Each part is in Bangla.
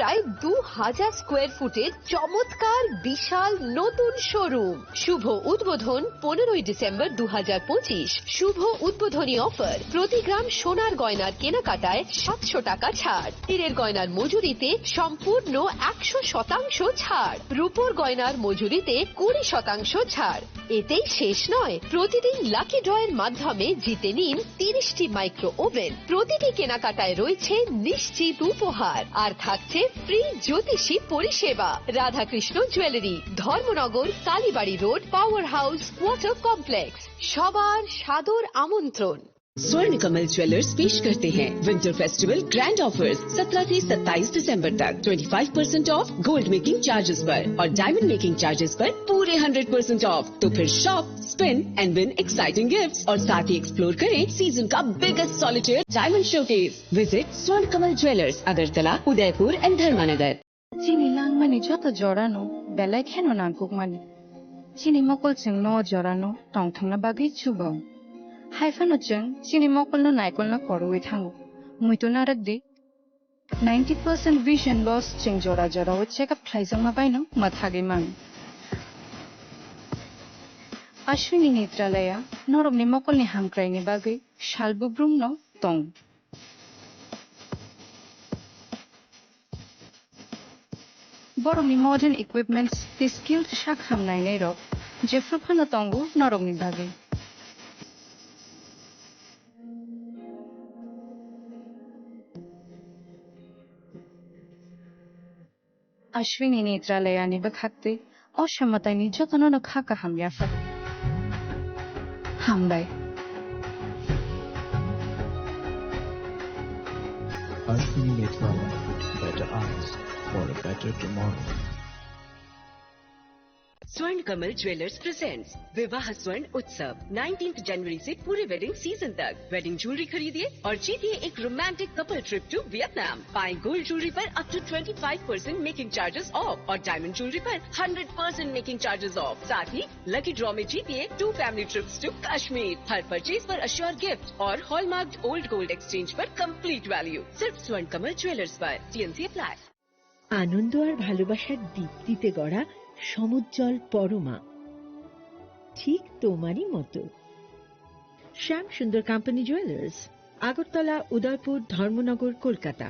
প্রায় 2000 স্কোয়ার ফুটের চমৎকার বিশাল নতুন শোরুম। শুভ উদ্বোধন 15ই ডিসেম্বর 2025। শুভ উদ্বোধনী অফার, প্রতি গ্রাম সোনার গয়নার কেনাকাটায় 700 টাকা ছাড়, হীরের গয়নার মজুরিতে সম্পূর্ণ 100% ছাড়, রূপোর গয়নার মজুরিতে 20% ছাড়। এতেই শেষ নয়, প্রতিদিন লাকি ড্রয়ের মাধ্যমে জিতে নিন 30টি মাইক্রো ওভেন। প্রতিটি কেনাকাটায় রয়েছে নিশ্চিত উপহার, আর থাকছে ফ্রি জ্যোতিষী পরিষেবা। Radhakrishna jewellery, Dharmanagar, Kalibari road, power house, water complex. সবার সাদর আমন্ত্রণ। स्वर्ण कमल ज्वेलर्स पेश करते हैं विंटर फेस्टिवल ग्रैंड ऑफर्स 17 से 27 दिसंबर तक 25% ऑफ गोल्ड मेकिंग चार्जेस पर और डायमंड मेकिंग चार्जेस पर पूरे 100% ऑफ। तो फिर shop, spin and win exciting gifts और साथ ही एक्सप्लोर करें सीजन का biggest solitaire diamond showcase. Visit स्वर्ण कमल ज्वेलर्स, अगरतला, उदयपुर एंड धर्मानगर। চিনি লাংমানি যত জড়ানো বেলায় খেন নাঙ্কুক মানি চিনি মকলजों न जरानो टंथंना बागै चुबाव हाइफानोजों चिनि मकलनो नायकलनो खरवे थाङो मुइतो नारकदि 90% vision loss जों जरा जराव चेकअप खालायजों माबायनो माथागै मान अश्विनी नेत्रालया नरमनि मकलनि हांक्रायनि बागै शालबुब्रुमनो दं। बरमनि मॉडर्न इक्विपमेंट्स दि स्किल्ड शाखामनायनै रक जेफ्रुफानो दंगो नरमनि बागै अश्विनी नेत्रालयानि बखाक्ते अक्षमतानि जतननो खाका हामयाफा हामबाय। Ashwini Netralaya, better eyes for a better tomorrow. स्वर्ण कमल ज्वेलर्स प्रेजेंट्स विवाह स्वर्ण उत्सव 19 जनवरी से पूरे वेडिंग सीजन तक। वेडिंग ज्वेलरी खरीदिए और जीतिए एक romantic couple trip to Vietnam. पाएं गोल्ड ज्वेलरी पर up to 25% making charges off और डायमंड ज्वेलरी पर 100% मेकिंग चार्जेस ऑफ। साथ ही लकी ड्रॉ में जीतिए 2 फैमिली ट्रिप्स टू कश्मीर। हर परचेज पर अश्योर गिफ्ट और हॉलमार्क ओल्ड गोल्ड एक्सचेंज पर कंप्लीट वैल्यू सिर्फ स्वर्ण कमल ज्वेलर्स पर। TNC apply. আনন্দ আর ভালোবাসার দীপ্তিতে গড়া সমুজ্জ্বল পরমা, ঠিক তোমারই মতো। শ্যাম সুন্দর company jewellers, Agartala, Udaipur, Dharmanagar, Kolkata.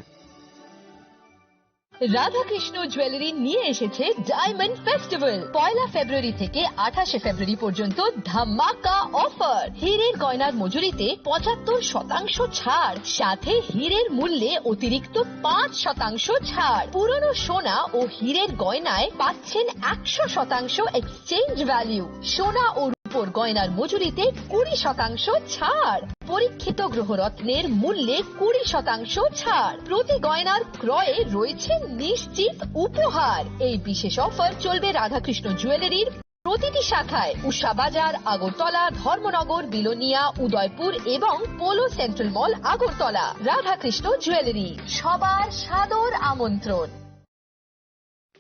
Radhakrishna jewellery নিয়ে এসেছে ডায়মন্ড ফেস্টিভ্যাল। 1 ফেব্রুয়ারি থেকে 28 ফেব্রুয়ারি পর্যন্ত ধামাকা অফার। হীরের গয়নার মজুরিতে 75% ছাড়, সাথে হীরের মূল্যে অতিরিক্ত 5% ছাড়। পুরনো সোনা ও হীরের গয়নায় পাচ্ছেন 100% এক্সচেঞ্জ ভ্যালু। সোনা ও রূপোর গয়নার মজুরিতে 20% ছাড়। পরীক্ষিত গ্রহরত্নের মূল্যে 20% ছাড়। প্রতি গয়নার ক্রয়ে রয়েছে নিশ্চিত উপহার। এই বিশেষ অফার চলবে রাধাকৃষ্ণ জুয়েলারির প্রতিটি শাখায়, উষা বাজার, আগরতলা, ধর্মনগর, বিলোনিয়া, উদয়পুর এবং পোলো সেন্ট্রাল মল, আগরতলা। রাধাকৃষ্ণ জুয়েলারি, সবার সাদর আমন্ত্রণ।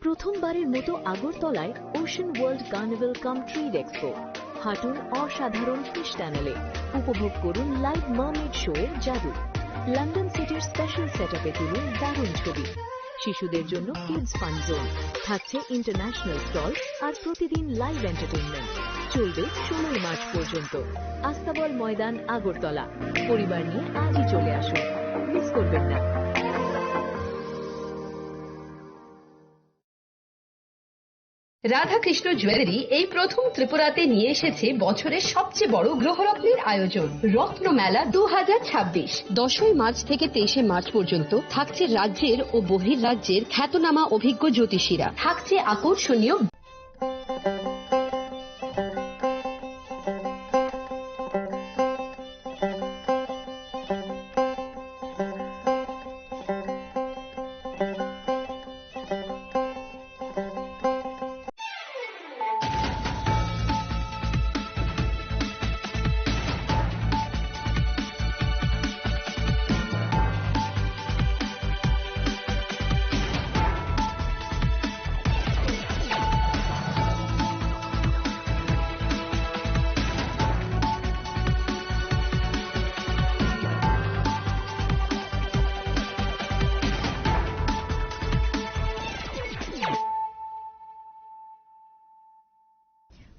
প্রথমবারের মতো আগরতলায় ocean world carnival cum trade expo. হাঁটুন অসাধারণ ফিশ টানেলে, উপভোগ করুন লাইভ মারমেড শো এর জাদু। লন্ডন সিটির স্পেশাল সেটআপে তুলুন দারুণ ছবি। শিশুদের জন্য কিডস ফান জোন থাকছে, ইন্টারন্যাশনাল স্টল আর প্রতিদিন লাইভ এন্টারটেইনমেন্ট। চলবে 16 মার্চ পর্যন্ত। আস্তাবল ময়দান, আগরতলা। পরিবার নিয়ে আজই চলে আসুন, মিস করবেন না। রাধাকৃষ্ণ জুয়েলারি এই প্রথম ত্রিপুরাতে নিয়ে এসেছে বছরের সবচেয়ে বড় গ্রহরত্নের আয়োজন, রত্ন মেলা 2026। 10 মার্চ থেকে 23 মার্চ পর্যন্ত থাকছে রাজ্যের ও বহির্রাজ্যের খ্যাতনামা অভিজ্ঞ জ্যোতিষীরা। থাকছে আকর্ষণীয়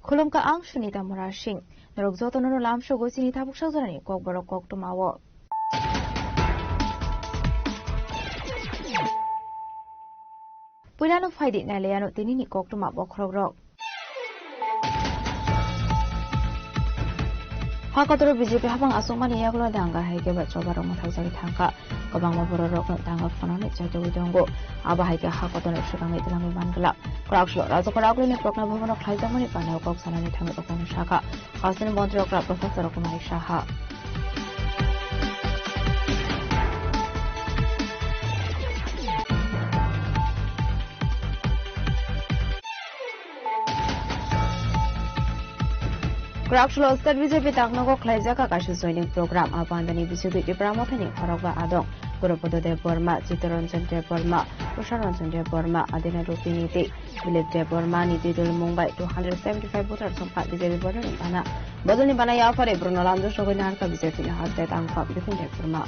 Khulumka ang sunita murashing. Narugzoto no lam shogo sinita buksagzarani kok borok kok tumawo. Puilano faidi naleyano tinini kok tuma bokrogrok. Hakotoro BJP habang asungmani yaglo danga haike ba chobaro mathajari thangka kobang mabororok no danga fonone chaito widongo aba haike hakotoro shukangai tilangi mangla krakslo rajokoraklo ni prokna bhobono khlaijamani panao kok sanani thangi okon shaka hasini mantri okra professor kumari saha Krakslo State BJP Taknogo Klaijaka Kashi joining program Apandani Bisudu Ibramothani Khorogba Adong Gurupodo Dev Burma Chitaranjan Dev Burma Usharanjan Dev Burma Adina Rupiniti Philip Dev Burma Nitidul Mumbai 275 voters Sompat BJP Boroni Bana Bodoni Bana Yafare Bruno Lamdo Shogunarka BJP Hasdet Angfa Bipin Dev Burma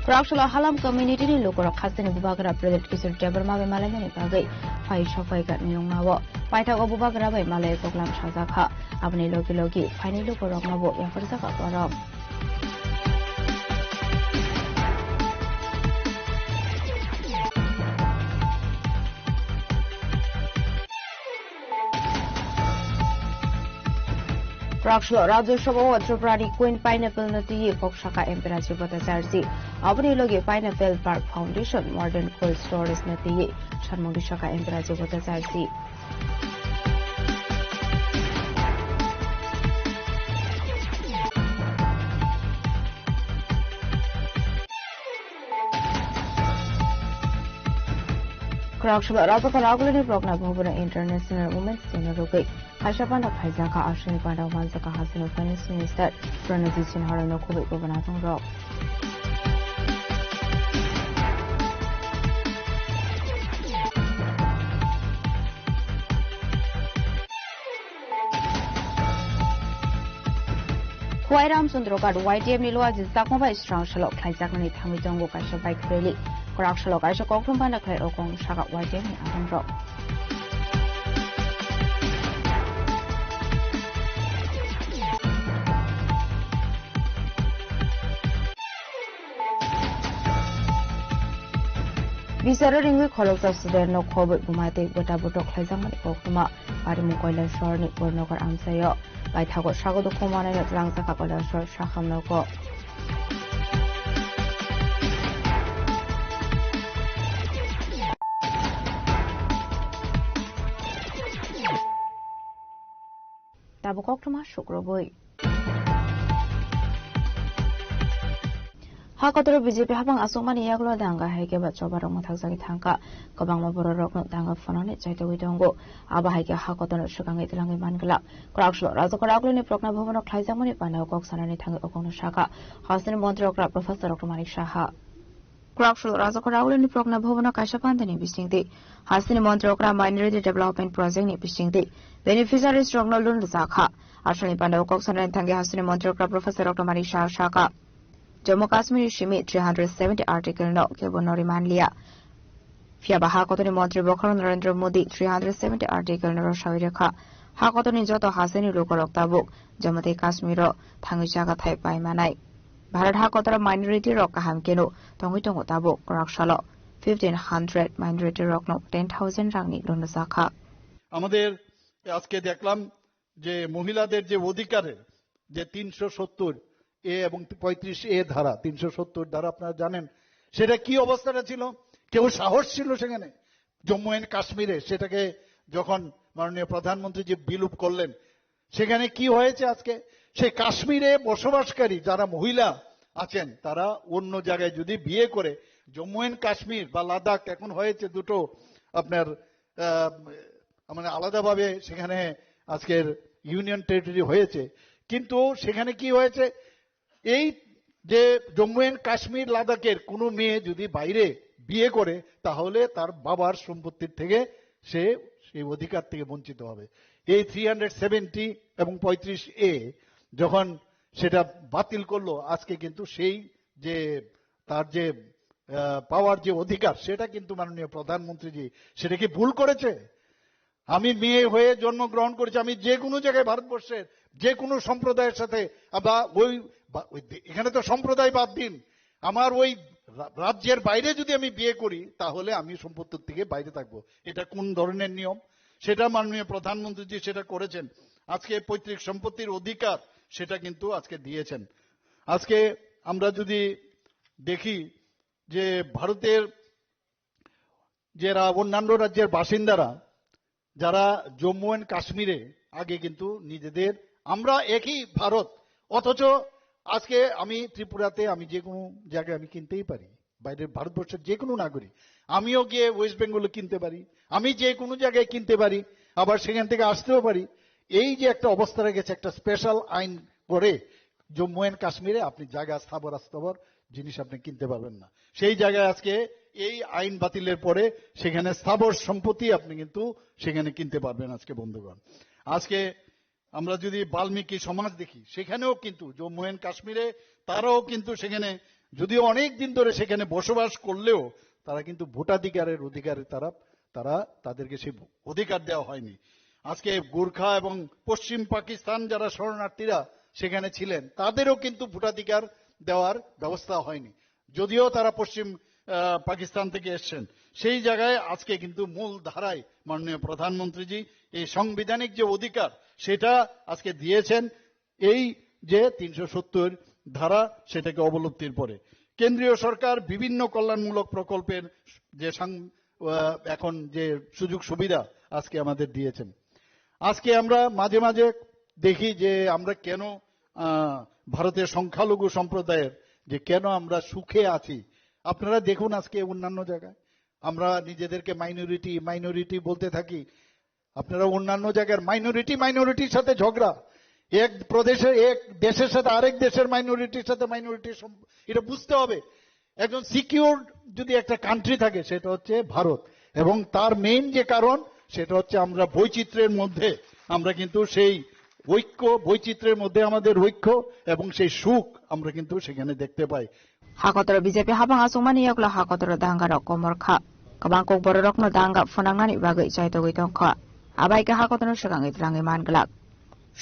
Krakslo Halam community ni lokoro khasini bubagara project kisur Deborma be malani bagai phai safai ka niyong nawo paita go bubagara bai malai program sajaka apni logi phai lokoro nabo ya farsa ka param Krakslo Rajya Sabha Tripurari Queen Pineapple Nati Kokshaka Emperachi Bhattacharji Abani Logi Pineapple Park Foundation Modern Cold Storage Nati Sharmodi Shaka Emperachi Bhattacharji Krakslo Rajaka Ragulani Prokna Bhobana International Women's Dinner Rogai Hashapanda Paisaka Ashwini Panda Mansaka Hasino Finance Minister Pranati Sinharano Kubi Bhavanatong Rock Huairam Sundrokat YTM Nilwa Jisakmaba Strong Shalok Klaizakani Thamidongo Kasha Bike Rally Krakslo Kasha Kokum Panda Klai Okong Shaka YTM ni Adam Rock Bisaro ringwi kholok jasder no khobot bumate bota botok khlaijamani kokuma parimu koila shorni pornokar amsayo bai thago sagodo khomane no rangjaka koila shor sakhamnoko tabo koktuma shukroboi Hakotoro BJP habang asungmani yaglo danga haike ba chobarong mathajagi thangka kobang mabororok no danga fonone chaito widongo aba haike hakotoro shukangai tilangi mangla krakslo rajokoraklo ni prokna bhobono khlaijamani panao kok sanani thangi okon shaka hasini mantri okra professor kumari saha Krakslo rajokoraklo ni prokna bhobono kaishapandani bisingti hasini mantri okra minority development project ni bisingti beneficiaries rogno lun zakha ashani panao kok sanani thangi hasini mantri okra professor kumari saha shaka Jammu Kashmir Shimi 370 article no Kebonori Manlia. Fiaba Hakotoni Montri Bokar Narendra Modi 370 article no Shavireka. Hakotoni Joto Haseni Lukorok Tabuk, Jammu Kashmir, Tangujaga Taipai Manai. Bharat Hakotora minority rock Hamkeno, Tongitongo Tabuk, Rakshalo, 1500 minority rock no 10,000 Rangni Lunasaka. আমাদের আজকে দেখলাম যে মহিলাদের যে অধিকারের যে 370 এ এবং 35 এ ধারা 370 ধারা আপনারা জানেন সেটা কি অবস্থাটা ছিল কেউ সাহস ছিল সেখানে জম্মু এন্ড কাশ্মীরে সেটাকে যখন মাননীয় প্রধানমন্ত্রী যে বিলুপ করলেন সেখানে কি হয়েছে আজকে সেই কাশ্মীরে বসবাসকারী যারা মহিলা আছেন তারা অন্য জায়গায় যদি বিয়ে করে জম্মু এন্ড কাশ্মীর বা লাদাখ এখন হয়েছে দুটো আপনার মানে আলাদাভাবে সেখানে আজকের ইউনিয়ন টেরিটরি হয়েছে কিন্তু সেখানে কি হয়েছে এই যে জম্মু এন্ড কাশ্মীর লাদাখের কোনো মেয়ে যদি বাইরে বিয়ে করে তাহলে তার বাবার সম্পত্তির থেকে সে সেই অধিকার থেকে বঞ্চিত হবে এই 370 এবং 35 এ যখন সেটা বাতিল করলো, আজকে কিন্তু সেই যে তার যে পাওয়ার যে অধিকার, সেটা কিন্তু মাননীয় প্রধানমন্ত্রীজি সেটা কি ভুল করেছে? আমি মেয়ে হয়ে জন্মগ্রহণ করেছি, আমি যে কোনো জায়গায় ভারতবর্ষের যে কোনো সম্প্রদায়ের সাথে বা এখানে তো সম্প্রদায় বাদ দিন, আমার ওই রাজ্যের বাইরে যদি আমি বিয়ে করি তাহলে আমি সম্পত্তির থেকে বাইরে থাকবো। এটা কোন ধরনের নিয়ম? সেটা মাননীয় প্রধানমন্ত্রীজি সেটা করেছেন। আজকে পৈতৃক সম্পত্তির অধিকার সেটা কিন্তু আজকে দিয়েছেন। আজকে আমরা যদি দেখি যে ভারতের যারা অন্যান্য রাজ্যের বাসিন্দারা যারা জম্মু এন্ড কাশ্মীরে আগে কিন্তু নিজেদের, আমরা একই ভারত, অথচ আজকে আমি ত্রিপুরাতে আমি যে কোনো জায়গায় আমি কিনতেই পারি, বাইরের ভারতবর্ষের যে কোনো নাগরিক আমিও গিয়ে ওয়েস্ট বেঙ্গলে কিনতে পারি, আমি যে কোনো জায়গায় কিনতে পারি, আবার সেখান থেকে আসতেও পারি। এই যে একটা অবস্থা রেখেছে, একটা স্পেশাল আইন করে জম্মু এন্ড কাশ্মীরে আপনি জায়গা স্থাবর জিনিস আপনি কিনতে পারবেন না। সেই জায়গায় আজকে এই আইন বাতিলের পরে সেখানে স্থাবর সম্পত্তি আপনি কিন্তু সেখানে কিনতে পারবেন। আজকে বন্ধুগণ, আজকে আমরা যদি বাল্মীকি সমাজ দেখি, সেখানেও কিন্তু জম্মু এন্ড কাশ্মীরে তারাও কিন্তু সেখানে যদিও অনেক দিন ধরে সেখানে বসবাস করলেও তারা কিন্তু ভোটাধিকারের অধিকারে তারা তাদেরকে সেই অধিকার দেওয়া হয়নি। আজকে গোর্খা এবং পশ্চিম পাকিস্তান যারা শরণার্থীরা সেখানে ছিলেন তাদেরও কিন্তু ভোটাধিকার দেওয়ার ব্যবস্থা হয়নি, যদিও তারা পশ্চিম পাকিস্তান থেকে এসছেন। সেই জায়গায় আজকে কিন্তু মূল ধারায় মাননীয় প্রধানমন্ত্রীজি এই সাংবিধানিক যে অধিকার সেটা আজকে দিয়েছেন, এই যে 370 ধারা সেটাকে অবলুপ্তির পরে কেন্দ্রীয় সরকার বিভিন্ন কল্যাণমূলক প্রকল্পের যে এখন যে সুযোগ সুবিধা আজকে আমাদের দিয়েছেন। আজকে আমরা মাঝে মাঝে দেখি যে আমরা কেন ভারতের সংখ্যালঘু সম্প্রদায়ের যে কেন আমরা সুখে আছি। আপনারা দেখুন আজকে অন্যান্য জায়গায় আমরা নিজেদেরকে মাইনরিটি বলতে থাকি, আপনারা অন্যান্য জায়গার মাইনরিটির সাথে ঝগড়া, এক প্রদেশের এক দেশের সাথে আরেক দেশের মাইনরিটির সাথে এটা বুঝতে হবে। একজন সিকিউর যদি একটা কান্ট্রি থাকে সেটা হচ্ছে ভারত, এবং তার মেইন যে কারণ সেটা হচ্ছে আমরা বৈচিত্র্যের মধ্যে আমরা কিন্তু সেই ঐক্য, বৈচিত্র্যের মধ্যে আমাদের ঐক্য এবং সেই সুখ আমরা কিন্তু সেখানে দেখতে পাই। Hakotoro BJP habang asumani yaklo hakotoro danga rok komorkha kabang kok borok no danga phonangnani bagai chaito goitongkha abai ka hakotoro sugangai trangai manglak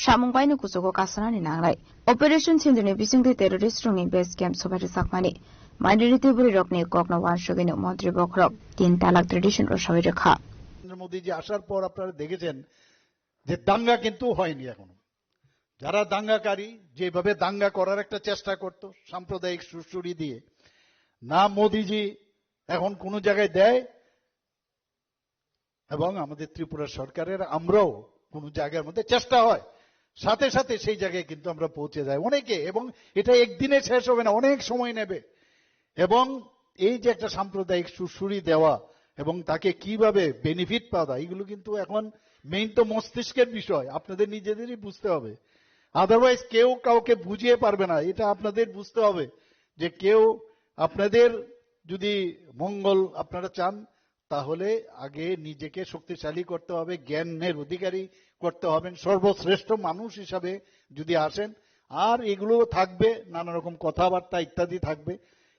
samung baini kusugo kasanani nanglai operation chindini bisingdi terrorist rungni base camp sobari sakmani minority buri rokni kokno wan sugino মন্ত্রী বখরক 3 তালাক ট্রেডিশন ও সবাই রেখা। নরেন্দ্র মোদীজি আসার পর আপনারা দেখেছেন যে দাঙ্গা কিন্তু হয়নি। এখনো যারা দাঙ্গাকারী যেভাবে দাঙ্গা করার একটা চেষ্টা করত সাম্প্রদায়িক সুরসুরি দিয়ে, না মোদীজি এখন কোন জায়গায় দেয়, এবং আমাদের ত্রিপুরা সরকারের আমরাও কোন জায়গার মধ্যে চেষ্টা হয় সাথে সাথে সেই জায়গায় কিন্তু আমরা পৌঁছে যাই অনেকে, এবং এটা একদিনে শেষ হবে না, অনেক সময় নেবে। এবং এই যে একটা সাম্প্রদায়িক সুরসুরি দেওয়া এবং তাকে কিভাবে বেনিফিট পাওয়া, এগুলো কিন্তু এখন মেইন তো মস্তিষ্কের বিষয়, আপনাদের নিজেদেরই বুঝতে হবে। আদারওয়াইজ কেউ কাউকে বুঝিয়ে পারবে না। এটা আপনাদের বুঝতে হবে যে কেউ আপনাদের যদি মঙ্গল আপনারা চান তাহলে আগে নিজেকে শক্তিশালী করতে হবে, জ্ঞানের অধিকারী করতে হবেন, সর্বশ্রেষ্ঠ মানুষ হিসাবে যদি আসেন। আর এগুলো থাকবে, নানা রকম কথাবার্তা ইত্যাদি থাকবে।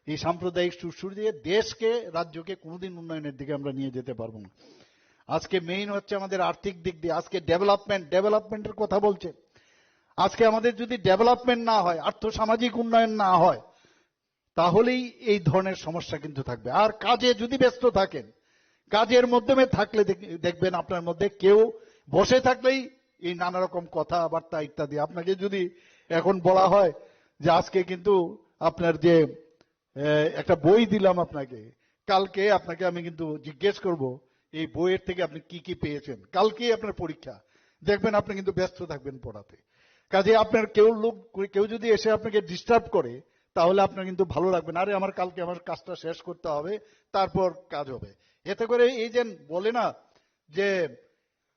এই সাম্প্রদায়িক সুরসুরি দিয়ে দেশকে, রাজ্যকে কোনোদিন উন্নয়নের দিকে আমরা নিয়ে যেতে পারবো না। আজকে মেইন হচ্ছে আমাদের আর্থিক দিক দিয়ে আজকে ডেভেলপমেন্টের কথা বলছে। আজকে আমাদের যদি ডেভেলপমেন্ট না হয়, আর্থসামাজিক উন্নয়ন না হয়, তাহলেই এই ধরনের সমস্যা কিন্তু থাকবে। আর কাজে যদি ব্যস্ত থাকেন, কাজের মাধ্যমে থাকলে দেখবেন আপনার মধ্যে কেউ বসে থাকলেই এই নানা রকম কথাবার্তা ইত্যাদি। আপনাকে যদি এখন বলা হয় যে আজকে কিন্তু আপনার যে একটা বই দিলাম আপনাকে, কালকে আপনাকে আমি কিন্তু জিজ্ঞেস করব এই বইয়ের থেকে আপনি কি কি পেয়েছেন, কালকেই আপনার পরীক্ষা, দেখবেন আপনি কিন্তু ব্যস্ত থাকবেন পড়াতে। কাজে আপনার কেউ যদি এসে আপনাকে ডিস্টার্ব করে তাহলে আপনার কিন্তু ভালো লাগবে না, আরে আমার কালকে আমার কাজটা শেষ করতে হবে তারপর কাজ হবে। এতে করে এই যে বলে না যে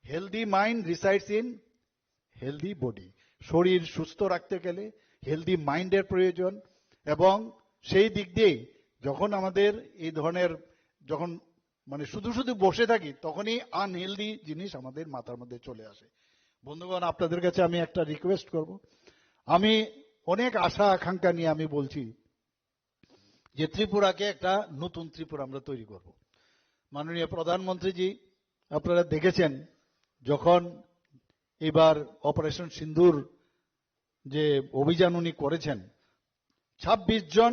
healthy mind resides in healthy body, শরীর সুস্থ রাখতে গেলে হেলদি মাইন্ডের প্রয়োজন। এবং সেই দিক দিয়েই যখন আমাদের এই ধরনের যখন মানে শুধু শুধু বসে থাকি তখনই আনহেলদি জিনিস আমাদের মাথার মধ্যে চলে আসে। বন্ধুগণ, আপনাদের কাছে আমি একটা রিকোয়েস্ট করব, আমি অনেক আশা আকাঙ্ক্ষা নিয়ে আমি বলছি যে ত্রিপুরাকে একটা নতুন ত্রিপুরা আমরা তৈরি করব। মাননীয় প্রধানমন্ত্রীজি, আপনারা দেখেছেন যখন এবার অপারেশন সিন্দুর যে অভিযান উনি করেছেন, 26 জন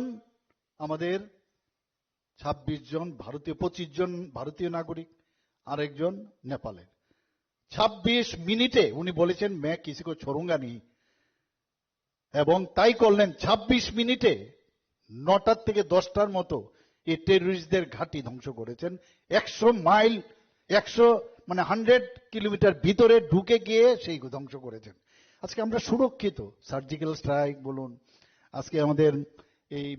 আমাদের 26 জন ভারতীয়, 25 জন ভারতীয় নাগরিক, আরেকজন নেপালের। 26 মিনিটে উনি বলেছেন मैं किसी को छोड़ूंगा नहीं, এবং তাই করলেন। 26 মিনিটে 9টার থেকে 10টার মতো এই টেররিস্টদের ঘাঁটি ধ্বংস করেছেন। 100 মাইল 100 কিলোমিটার ভিতরে ঢুকে গিয়ে সেই ধ্বংস করেছেন। আজকে আমরা সুরক্ষিত। সার্জিক্যাল স্ট্রাইক বলুন, আজকে আমাদের এই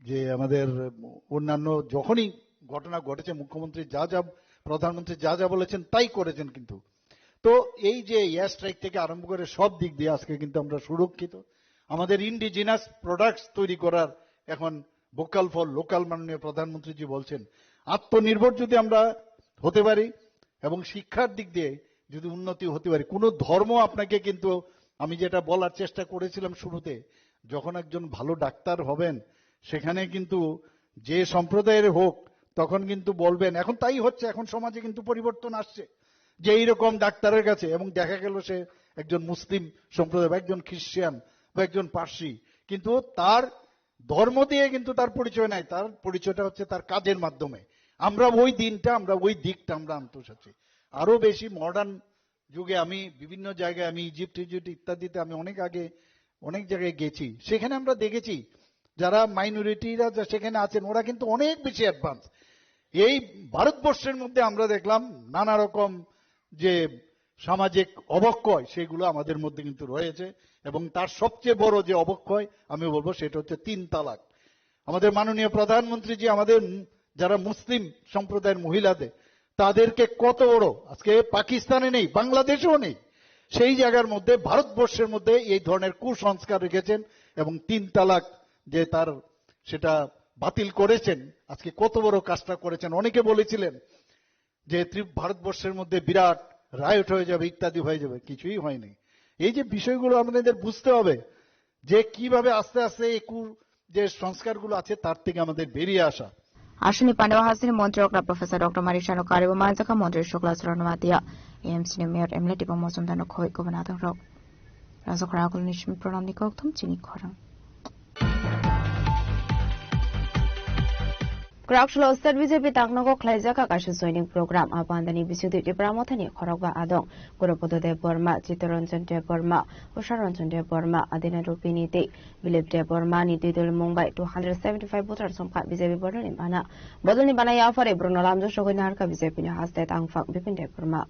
যে আমাদের অন্যান্য যখনই ঘটনা ঘটেছে, মুখ্যমন্ত্রী যা যা, প্রধানমন্ত্রী যা যা বলেছেন তাই করেছেন। কিন্তু তো এই যে এয়ার স্ট্রাইক থেকে আরম্ভ করে সব দিক দিয়ে আজকে কিন্তু আমরা সুরক্ষিত। আমাদের ইন্ডিজিনাস প্রোডাক্টস তৈরি করার এখন ভোকাল ফর লোকাল, মাননীয় প্রধানমন্ত্রীজি বলছেন। আত্মনির্ভর যদি আমরা হতে পারি এবং শিক্ষার দিক দিয়ে যদি উন্নতি হতে পারি, কোনো ধর্ম আপনাকে কিন্তু, আমি যেটা বলার চেষ্টা করেছিলাম শুরুতে, যখন একজন ভালো ডাক্তার হবেন সেখানে কিন্তু যে সম্প্রদায়ের হোক তখন কিন্তু বলবেন, এখন তাই হচ্ছে, এখন সমাজে কিন্তু পরিবর্তন আসছে যে এইরকম ডাক্তারের কাছে, এবং দেখা গেল সে একজন মুসলিম সম্প্রদায় বা একজন খ্রিস্টান বা একজন পার্সি, কিন্তু তার ধর্ম দিয়ে কিন্তু তার পরিচয় নাই, তার পরিচয়টা হচ্ছে তার কাজের মাধ্যমে। আমরা ওই দিনটা, আমরা ওই দিকটা আমরা আনতে চাচ্ছি আরো বেশি মডার্ন যুগে। আমি বিভিন্ন জায়গায়, আমি ইজিপ্ট ইত্যাদিতে আমি অনেক আগে অনেক জায়গায় গেছি, সেখানে আমরা দেখেছি যারা মাইনরিটিরা সেখানে আছেন ওরা কিন্তু অনেক বেশি অ্যাডভান্স। এই ভারতবর্ষের মধ্যে আমরা দেখলাম নানা রকম যে সামাজিক অবক্ষয় সেগুলো আমাদের মধ্যে কিন্তু রয়েছে, এবং তার সবচেয়ে বড় যে অবক্ষয় আমি বলবো সেটা হচ্ছে 3 তালাক। আমাদের মাননীয় প্রধানমন্ত্রীজি আমাদের যারা মুসলিম সম্প্রদায়ের মহিলাদের, তাদেরকে কত বড়, আজকে পাকিস্তানে নেই, বাংলাদেশেও নেই, সেই জায়গার মধ্যে ভারতবর্ষের মধ্যে এই ধরনের কুসংস্কার রেখেছেন এবং 3 তালাক যে তার সেটা বাতিল করেছেন। আজকে কত বড় কাজটা করেছেন। অনেকে বলেছিলেন যে ভারতবর্ষের মধ্যে বিরাট রায়ট হয়ে যাবে, ইত্যাদি হয়ে যাবে, কিছুই হয়নি। এই যে বিষয়গুলো আমাদের বুঝতে হবে যে কিভাবে আস্তে আস্তে এই যে সংস্কারগুলো আছে তার থেকে আমাদের বেরিয়ে আসা। Ashwini Pandawahasini Montrokla Professor Dr. Marishano Karibu Manzaka Montri Shukla Suranomatia AMC Mayor Emleti Pamosundano Khoi Govanathan Rock Razokrakul Nishmi Pronam Nikoktum Chini Korang Krakshlo State BJP Taknago Klaizaka Kashu Joining Program Abandani Bisudu Dipramotani Korogba Adong Goropodo de Burma Chitoranjan de Burma Usharanjan de Burma Adina Rupini de Bilip de Burma ni Didul Mumbai 275 voters from BJP Bodol in Bana Bodol in Bana Yafare Bruno Lamdo Shogunarka BJP has that Angfak Bipin de Burma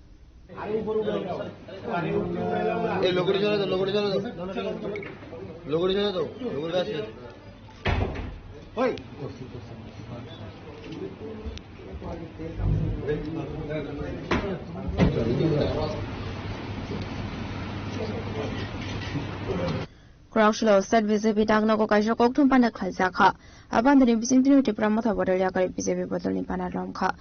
Krakshlo State BJP Taknago Kashu Koktum Panda Klaizaka Abandani Bisintinu Dipramota Bodolia BJP Bodol in Bana Romka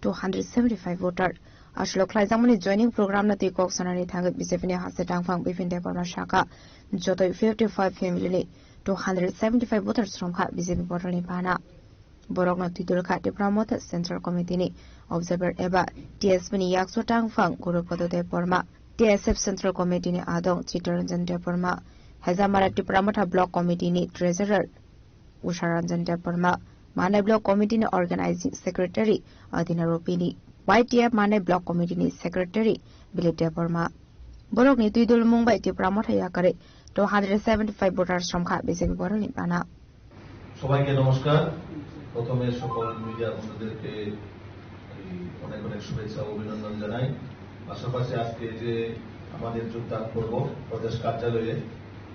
275 voters Ashlo Klaizamani joining program na Tikok Sonari Tanga BJP has the Dangfang Bifin de Burma Shaka Joto 55 family 275 voters from BJP Bodol in Bana Borogno Tidulka Dipramota Central Committee ni Observer Eba TSP ni Yakso Tangfang Gurupodo de Burma TSF Central Committee ni Adong Chitoranjan de Burma Hazamara Dipramota Block Committee ni Treasurer Usharanjan de Burma Mane Block Committee ni Organizing Secretary Adina Rupini YTF Mane Block Committee ni Secretary Bilip de Burma Borogni Tidul Mumbai Dipramota Yakare 275 voters from BJP Bodol in Bana সবাইকে নমস্কার। প্রথমে সকল মিডিয়া বন্ধুদেরকে অনেক অনেক শুভেচ্ছা ও অভিনন্দন জানাই। পাশাপাশি আজকে যে আমাদের যোগদান করব প্রদেশ কার্যালয়ে,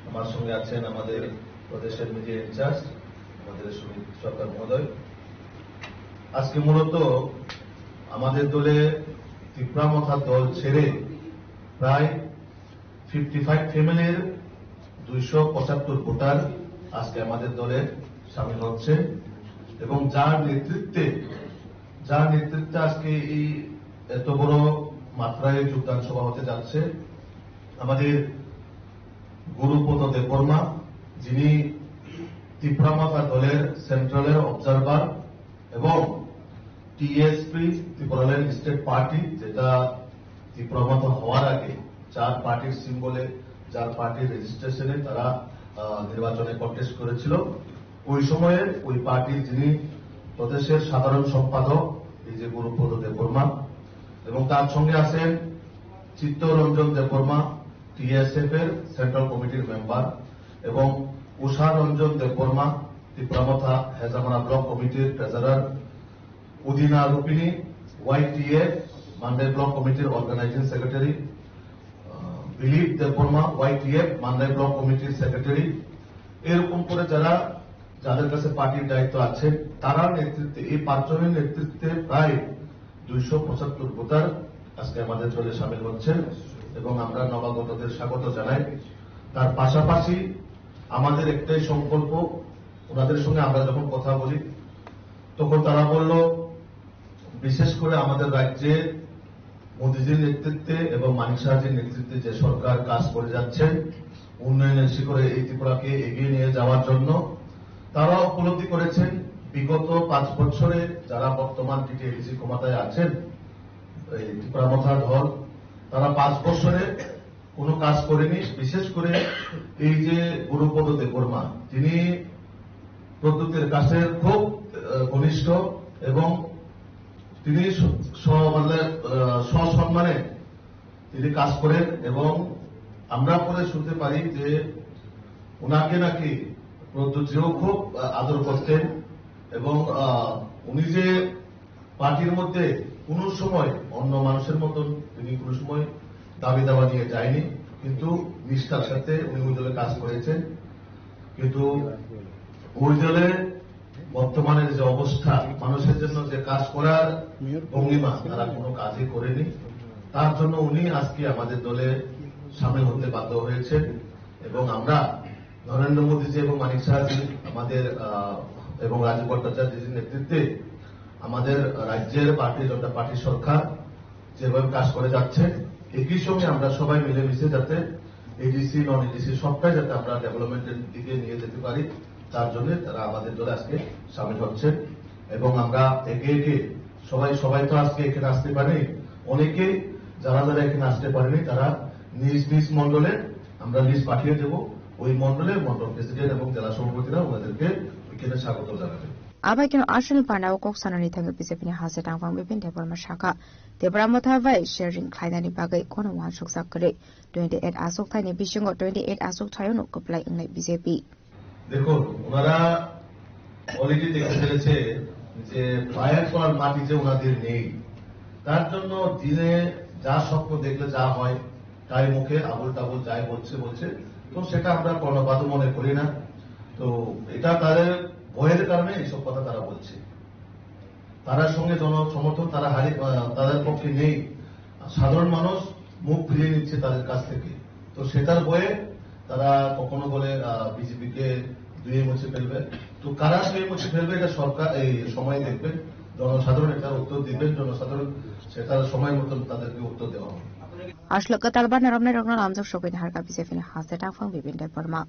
আমার সঙ্গে আছেন আমাদের প্রদেশের মিডিয়া ইনচার্জ আমাদের সুমিত সরকার মহোদয়। আজকে মূলত আমাদের দলে ত্রিপুরামথা দল ছেড়ে প্রায় 55 ফ্যামিলির 275 ভোটার আজকে আমাদের দলে সামিল হচ্ছে এবং যার নেতৃত্বে আজকে এই এত বড় মাত্রায় যোগদান সভা হতে যাচ্ছে আমাদের গুরুপদ দেববর্মা, যিনি ত্রিপুরামাথা দলের সেন্ট্রালের অবজারভার, এবং টিএসপি ত্রিপুরাল্যান্ড স্টেট পার্টি, যেটা ত্রিপুরামাথা হওয়ার আগে যার পার্টির সিম্বলে, যার পার্টির রেজিস্ট্রেশনে তারা নির্বাচনে কন্টেস্ট করেছিল, ওই সময়ে ওই পার্টির যিনি প্রদেশের সাধারণ সম্পাদক এই যে গুরুপদ দেববর্মা, এবং তার সঙ্গে আছেন চিত্তরঞ্জন দেববর্মা, টিএসএফ এর সেন্ট্রাল কমিটির মেম্বার, এবং উষা রঞ্জন দেববর্মা, ত্রিপুরামাথা হেজামারা ব্লক কমিটির treasurer, Udina Rupini, YTF Mandai block কমিটির organizing secretary, Dilip Debbarma, YTF Mandai block কমিটির সেক্রেটারি, এরকম করে যাদের কাছে পার্টির দায়িত্ব আছে তারা নেতৃত্বে, এই 5 জনের নেতৃত্বে প্রায় 275 ভোটার আজকে আমাদের দলে সামিল হচ্ছেন, এবং আমরা নবাগতদের স্বাগত জানাই। তার পাশাপাশি আমাদের একটাই সংকল্প, ওনাদের সঙ্গে আমরা যখন কথা বলি তখন তারা বলল, বিশেষ করে আমাদের রাজ্যে মোদীজির নেতৃত্বে এবং মানিক সাহাজির নেতৃত্বে যে সরকার কাজ করে যাচ্ছেন উন্নয়নের শিখরে এই ত্রিপুরাকে এগিয়ে নিয়ে যাওয়ার জন্য, তারা উপলব্ধি করেছেন বিগত 5 বছরে যারা বর্তমান টিটিএডিসি ক্ষমতায় আছেন, এই ত্রিপুরামাথা দল, তারা 5 বছরে কোনো কাজ করেনি। বিশেষ করে এই যে গুরুপদ দেববর্মা, তিনি প্রদ্যুতের কাছে খুব ঘনিষ্ঠ, এবং তিনি সসম্মানে তিনি কাজ করেন, এবং আমরা পরে শুনতে পারি যে ওনাকে নাকি প্রদ্যুৎজিও খুব আদর করতেন, এবং উনি যে পার্টির মধ্যে কোন সময় অন্য মানুষের মতন তিনি কোন সময় দাবি দাবা নিয়ে যায়নি, কিন্তু নিষ্ঠার সাথে উনি ওই দলে কাজ করেছেন। কিন্তু ওই দলে বর্তমানের যে অবস্থা, মানুষের জন্য যে কাজ করার ভঙ্গিমা, তারা কোনো কাজই করেনি। তার জন্য উনি আজকে আমাদের দলে সামিল হতে বাধ্য হয়েছেন, এবং আমরা নরেন্দ্র মোদীজি এবং মানিক সাহাজি আমাদের এবং রাজীব ভট্টাচার্যের নেতৃত্বে আমাদের রাজ্যের ভারতীয় জনতা পার্টি সরকার যেভাবে কাজ করে যাচ্ছে, একই সঙ্গে আমরা সবাই মিলেমিশে যাতে এডিসি নন এডিসি সবটাই যাতে আমরা ডেভেলপমেন্টের দিকে নিয়ে যেতে পারি, তার জন্য তারা আমাদের দলে আজকে সামিল হচ্ছেন। এবং আমরা একে একে সবাই তো আজকে এখানে আসতে পারেনি, অনেকেই যারা এখানে আসতে পারেনি তারা নিজ নিজ মন্ডলে আমরা লিস্ট পাঠিয়ে দেব, ওই মন্ডলের মন্ডল প্রেসিডেন্ট এবং জেলা সভাপতিরা ওনাদেরকে এখানে স্বাগত জানাবেন। Abaikino Arsenal Panao Kok Sanani Tang Bisipini Hasa Tang Fang Bipin Deborah Shaka Deborah Vai sharing Klaidani Bagai Kono Wan Shok Sakare 28 Asok Tani Bishing 28 Asok Tayono Koplai Unai BJP দেখুন ওনারা অলরেডি দেখতে পেরেছে যে ফায়ার করার মাটি যে ওনাদের নেই, তার জন্য দিনে যা স্বপ্ন দেখলে যা হয় তাই মুখে আবুল তাবুল যাই বলছে, তো সেটা আমরা কর্ণপাত মনে করি না। তো এটা তাদের ভয়ের কারণে এইসব কথা তারা বলছে, তার সঙ্গে জনসমর্থন তাদের পক্ষে নেই, সাধারণ মানুষ মুখ ফিরিয়ে নিচ্ছে তাদের কাছ থেকে। তো সেটার ভয়ে তারা কখনো বলে বিজেপিকে ধুয়ে মুছে ফেলবে। তো কারা ধুয়ে মুছে ফেলবে এটা সরকার এই সময় দেখবে, জনসাধারণ এটার উত্তর দিবেন, জনসাধারণ সেটার সময় মতন তাদেরকে উত্তর দেওয়া হবে। Ashlo Katalban Ramna Ragnar Amzak Shokin Harka Bisefin Hasa Tang Fang Bipin Deborah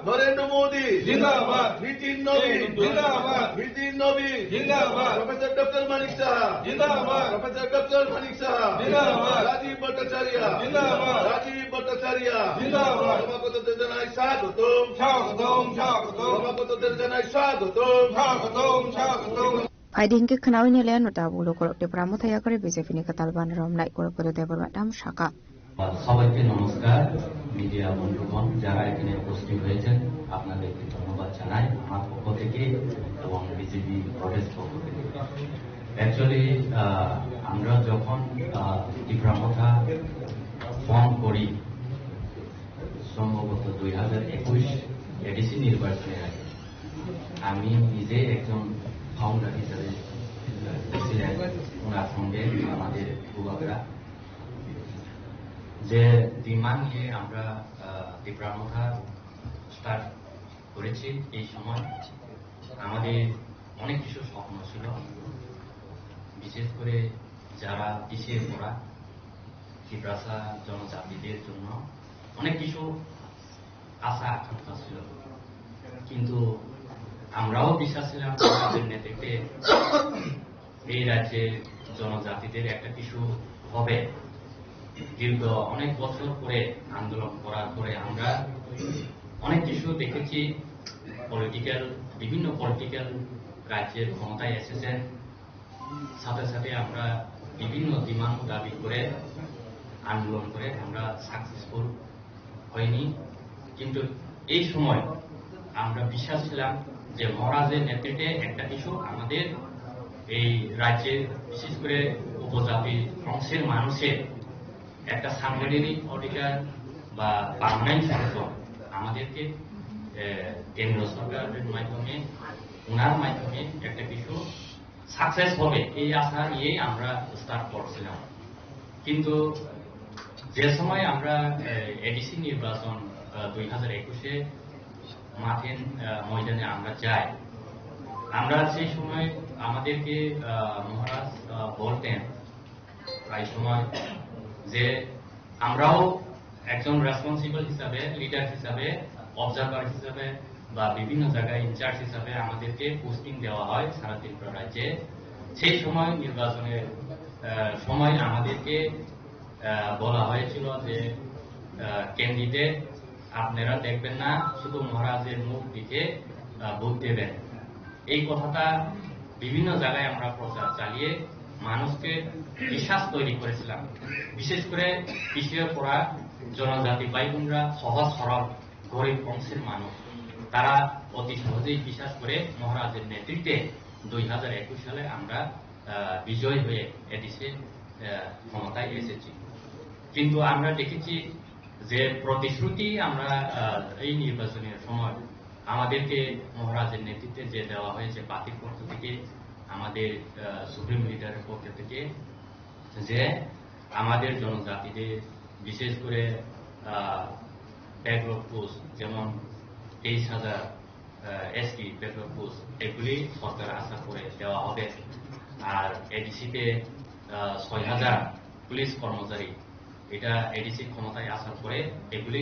Narendra Modi জিন্দাবাদ, নীতিন নবী জিন্দাবাদ, নীতিন নবী জিন্দাবাদ, প্রফেসর ডক্টর মানিক সাহা জিন্দাবাদ, প্রফেসর ডক্টর মানিক সাহা জিন্দাবাদ, রাজীব ভট্টাচার্য জিন্দাবাদ, রাজীব ভট্টাচার্য জিন্দাবাদ, সভাপতিদের জানাই স্বাগতম স্বাগতম স্বাগতম, সভাপতিদের জানাই স্বাগতম স্বাগতম স্বাগতম। Aiding ke Kanawin Leon Tabulo Korok Deborah Mutayakare Bisefin Katalban Ramna Korok Deborah Dam Shaka সবাইকে নমস্কার। মিডিয়া বন্ধুগণ যারা এখানে উপস্থিত হয়েছেন আপনাদেরকে ধন্যবাদ জানাই আমার পক্ষ থেকে এবং বিজেপি প্রদেশ পক্ষ থেকে। অ্যাকচুয়ালি আমরা যখন ত্রিপুরামাথা ফর্ম করি সম্ভবত 2021 এডিসি নির্বাচনের আগে, আমি নিজে একজন ফাউন্ডার হিসেবে ছিলেন, ওনার সঙ্গে আমাদের যুবকরা যে ডিমান্ড নিয়ে আমরা ত্রিপুরামাথা স্টার্ট করেছি। এই সময় আমাদের অনেক কিছু স্বপ্ন ছিল, বিশেষ করে যারা পিছিয়ে পড়া ত্রিপুরা জনজাতিদের জন্য অনেক কিছু আশা আকাঙ্ক্ষা ছিল, কিন্তু আমরাও বিশ্বাস ছিলাম আমাদের নেতৃত্বে এই রাজ্যে জনজাতিদের একটা কিছু হবে। দীর্ঘ অনেক বছর পরে আন্দোলন করার পরে আমরা অনেক কিছু দেখেছি। বিভিন্ন পলিটিক্যাল রাজ্যের ক্ষমতায় এসেছেন, সাথে সাথে আমরা বিভিন্ন ডিমান্ড দাবি করে আন্দোলন করে আমরা সাকসেসফুল হয়নি। কিন্তু এই সময় আমরা বিশ্বাস ছিলাম যে মহারাজের নেতৃত্বে একটা কিছু আমাদের এই রাজ্যের বিশেষ করে উপজাতি অংশের মানুষের একটা সাংবিধানিক অধিকার বা পার্মানেন্ট শাসন আমাদেরকে কেন্দ্র সরকারের মাধ্যমে ওনার মাধ্যমে একটা কিছু সাকসেস হবে এই আশা নিয়ে আমরা স্টার্ট করছিলাম। কিন্তু যে সময় আমরা এডিসি নির্বাচন 2021-এ ময়দানে আমরা যাই, আমরা সেই সময় আমাদেরকে মহারাজ বলতেন প্রায় সময় যে আমরাও একজন রেসপন্সিবল হিসাবে, লিডার হিসাবে, অবজারভার হিসাবে বা বিভিন্ন জায়গায় ইনচার্জ হিসাবে আমাদেরকে পোস্টিং দেওয়া হয় সারা ত্রিপুরা রাজ্যে। সেই সময় নির্বাচনের সময় আমাদেরকে বলা হয়েছিল যে ক্যান্ডিডেট আপনারা দেখবেন না, শুধু মহারাজের মুখ দিকে ভোট দেবেন। এই কথাটা বিভিন্ন জায়গায় আমরা প্রচার চালিয়ে মানুষকে বিশ্বাস তৈরি করেছিলাম। বিশেষ করে পিছিয়ে পড়া জনজাতি ভাই বোনরা, সহজ সরল গরিব অংশের মানুষ, তারা অতি সহজেই বিশ্বাস করে মহারাজের নেতৃত্বে 2021 সালে আমরা বিজয় হয়ে এডিসি ক্ষমতায় এসেছি। কিন্তু আমরা দেখেছি যে প্রতিশ্রুতি আমরা এই নির্বাচনের সময় আমাদেরকে মহারাজের নেতৃত্বে যে দেওয়া হয়েছে পার্টির পক্ষ থেকে, আমাদের সুপ্রিম লিডারের পক্ষ থেকে, যে আমাদের জনজাতিদের বিশেষ করে ব্যাকলগ পোস্ট যেমন 23,000 এসটি ব্যাকলগ পোস্ট এগুলি সরকার আশা করে দেওয়া হবে। আর এডিসিতে 6,000 পুলিশ কর্মচারী, এটা এডিসি ক্ষমতায় আসার পরে এগুলি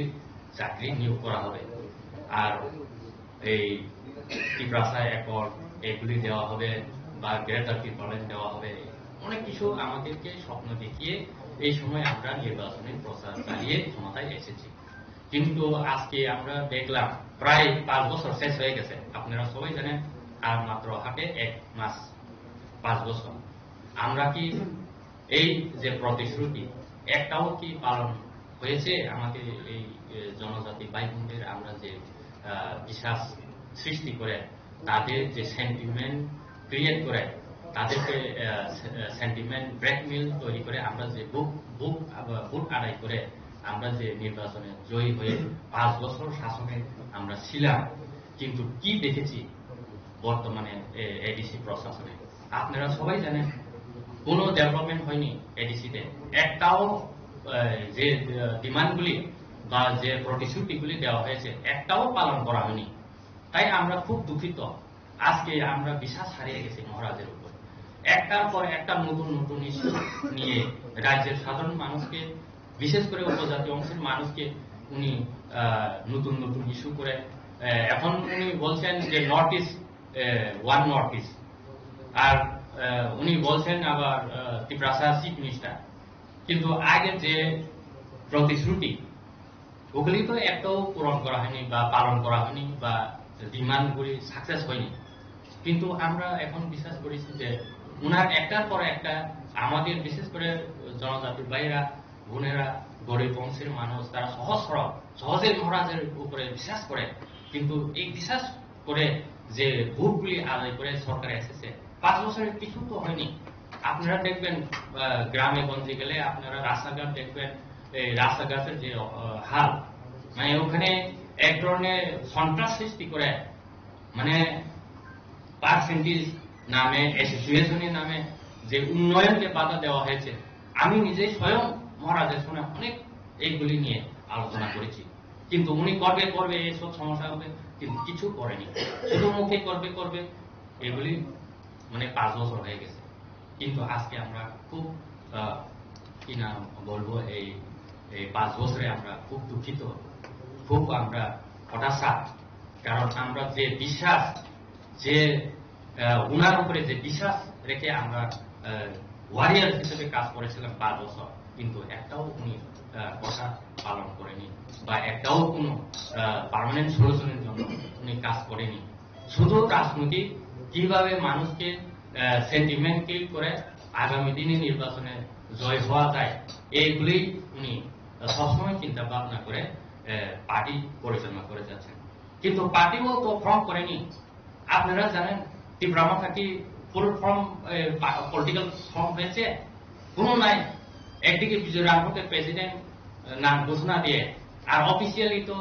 চাকরি নিয়োগ করা হবে। আর এই ত্রিপ্রাসা অ্যাকর্ড এগুলি দেওয়া হবে বা গ্রেটার ত্রিপুরাল্যান্ড দেওয়া হবে। অনেক কিছু আমাদেরকে স্বপ্ন দেখিয়ে এই সময় আমরা নির্বাচনের প্রচার চালিয়ে ক্ষমতায় এসেছি। কিন্তু আজকে আমরা দেখলাম প্রায় 5 বছর শেষ হয়ে গেছে, আপনারা সবাই জানেন, আর মাত্র হাতে 1 মাস 5 বছর। আমরা কি এই যে প্রতিশ্রুতি একটাও কি পালন হয়েছে? আমাদের এই জনজাতি ভাই বোনদের আমরা যে বিশ্বাস সৃষ্টি করে, তাদের যে সেন্টিমেন্ট ক্রিয়েট করে, তাদেরকে সেন্টিমেন্ট ব্ল্যাকমেইল তৈরি করে আমরা যে ভোট আদায় করে আমরা যে নির্বাচনে জয়ী হয়ে 5 বছর শাসনে আমরা ছিলাম, কিন্তু কি দেখেছি বর্তমানে এডিসি প্রশাসনে? আপনারা সবাই জানেন কোনো ডেভেলপমেন্ট হয়নি এডিসিতে। একটাও যে ডিমান্ডগুলি বা যে প্রতিশ্রুতিগুলি দেওয়া হয়েছে একটাও পালন করা হয়নি। তাই আমরা খুব দুঃখিত। আজকে আমরা বিশ্বাস হারিয়ে গেছি মহারাজের উপর। একটার পর একটা নতুন নতুন ইস্যু নিয়ে রাজ্যের সাধারণ মানুষকে, বিশেষ করে উপজাতি অংশের মানুষকে উনি নতুন নতুন ইস্যু করে এখন উনি বলছেন যে north east one north east, আর উনি বলছেন আবার ত্রিপ্রাসা চিফ মিনিস্টার। কিন্তু আগের যে প্রতিশ্রুতি ওগুলি তো একটাও পূরণ করা হয়নি বা পালন করা হয়নি বা ডিমান্ডগুলি সাকসেস হয়নি। কিন্তু আমরা এখন বিশ্বাস করেছি যে উনার একটার পর একটা আমাদের বিশেষ করে জনজাতির ভাইয়েরা বোনেরা, গরিব বংশের মানুষ, তারা সহজ সরল সহজে মহারাজের উপরে বিশ্বাস করে। কিন্তু এই বিশ্বাস করে যে ভোটগুলি আদায় করে সরকার এসেছে, 5 বছরের কিছু তো হয়নি। আপনারা দেখবেন গ্রামে গঞ্জে গেলে আপনারা রাস্তাঘাট দেখবেন, এই রাস্তাঘাটের যে হাল, মানে ওখানে এক ধরনের সন্ত্রাস সৃষ্টি করে, মানে পার্সেন্টেজ নামে, অ্যাসোসিয়েশনের নামে যে উন্নয়নকে বাধা দেওয়া হয়েছে। আমি নিজেই স্বয়ং মহারাজের সঙ্গে অনেক এইগুলি নিয়ে আলোচনা করেছি, কিন্তু উনি করবে এইসব সমস্যা হবে, কিন্তু কিছু করেনি, শুধু মুখে করবে এগুলি, মানে 5 বছর হয়ে গেছে। কিন্তু আজকে আমরা খুব কি না বলবো, এই 5 বছরে আমরা খুব দুঃখিত, খুব আমরা হতাশা, কারণ আমরা যে বিশ্বাস, যে উনার উপরে যে বিশ্বাস রেখে আমরা ওয়ারিয়ার হিসেবে কাজ করেছিলাম 5 বছর, কিন্তু একটাও উনি কথা পালন করেনি বা একটাও কোনো পার্মানেন্ট সলিউশনের জন্য উনি কাজ করেনি। শুধু রাজনীতি কিভাবে মানুষকে সেন্টিমেন্ট ক্রিয়েট করে আগামী দিনে নির্বাচনে জয় হওয়া যায়, এইগুলি উনি সবসময় চিন্তা ভাবনা করে পার্টি পরিচালনা করে যাচ্ছেন। কিন্তু পার্টিও তো ফর্ম করেনি। আপনারা জানেন ত্রিপুরা কি ফুল ফর্ম পলিটিক্যাল ফর্ম হয়েছে? কোনো নাই। একদিকে বিজয় রামপুরকে প্রেসিডেন্ট নাম ঘোষণা দিয়ে, আর অফিসিয়ালি তো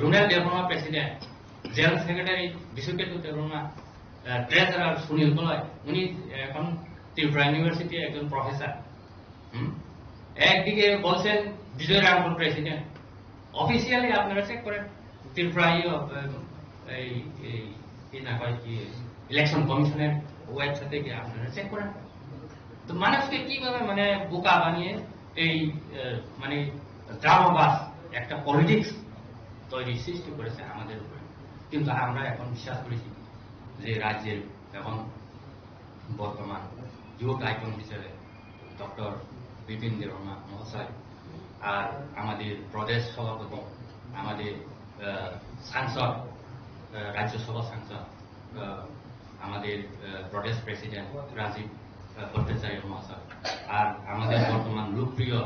Runel Debbarma president, general secretary Bishwaketu Debbarma, treasurer Sunil Goloy, উনি এখন ত্রিপুরা ইউনিভার্সিটি একজন প্রফেসর। একদিকে বলছেন বিজয় রামপুর প্রেসিডেন্ট, অফিসিয়ালি আপনারা চেক করেন ত্রিপুরা ইলেকশন কমিশনের ওয়েবসাইটে গিয়ে আপনারা চেক করেন। তো মানুষকে কিভাবে মানে বোকা বানিয়ে এই মানে ড্রামাবাস একটা পলিটিক্স তৈরি সৃষ্টি করেছে আমাদের উপরে। কিন্তু আমরা এখন বিশ্বাস করেছি যে রাজ্যের এখন বর্তমান যুব আইকন হিসেবে ডক্টর বিপিন দেববর্মা মহাশয়, আর আমাদের প্রদেশ সভাপতি, আমাদের সাংসদ, রাজ্যসভা সাংসদ, আমাদের প্রদেশ প্রেসিডেন্ট রাজীব ভট্টাচার্য মহাশয়, আর আমাদের বর্তমান লোকপ্রিয়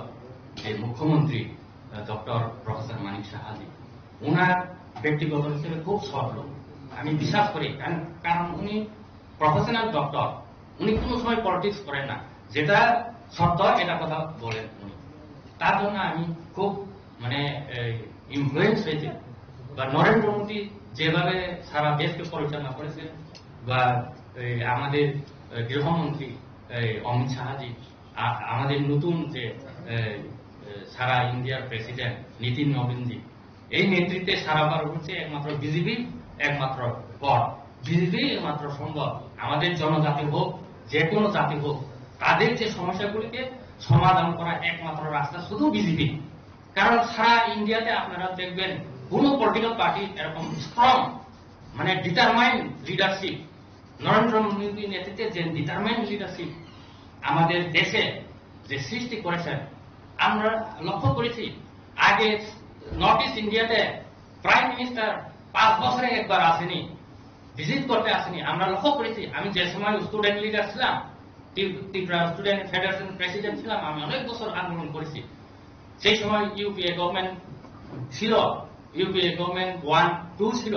যে মুখ্যমন্ত্রী ডক্টর প্রফেসর মানিক সাহাজি, ওনার ব্যক্তিগত হিসেবে খুব সৎ লোক আমি বিশ্বাস করি। কারণ উনি প্রফেশনাল ডক্টর, উনি কোনো সময় পলিটিক্স করেন না, যেটা সত্য এটা কথা বলেন উনি। তার জন্য আমি খুব মানে ইনফ্লুয়েন্স হয়েছে। বা নরেন্দ্র মোদী যেভাবে সারা দেশকে পরিচালনা করেছে, বা আমাদের গৃহমন্ত্রী অমিত শাহজি, আমাদের নতুন যে সারা ইন্ডিয়ার প্রেসিডেন্ট নীতিন নবীনজি, এই নেতৃত্বে সারাবার হচ্ছে একমাত্র বিজেপি, একমাত্র পথ বিজেপি একমাত্র সম্ভব। আমাদের জনজাতি হোক, যে কোনো জাতি হোক, তাদের যে সমস্যাগুলিকে সমাধান করা একমাত্র রাস্তা শুধু বিজেপি। কারণ সারা ইন্ডিয়াতে আপনারা দেখবেন কোন পলিটিক্যাল পার্টি এরকম স্ট্রং মানে ডিটারমাইন্ড লিডারশিপ, নরেন্দ্র মোদীর নেতৃত্বে যে ডিটারমাইন্ড লিডারশিপ আমাদের দেশে যে সৃষ্টি করেছেন। আমরা লক্ষ্য করেছি আগে নর্থ ইস্ট ইন্ডিয়াতে প্রাইম মিনিস্টার 5 বছরে একবার আসেনি, ভিজিট করতে আসেনি। আমরা লক্ষ্য করেছি। আমি যে সময় স্টুডেন্ট লিডার ছিলাম, ত্রিপুরা স্টুডেন্ট ফেডারেশন প্রেসিডেন্ট ছিলাম, আমি অনেক বছর আন্দোলন করেছি। সেই সময় ইউপিএ গভর্নমেন্ট ছিল, ইউপিএ গভর্নমেন্ট 1-2 ছিল,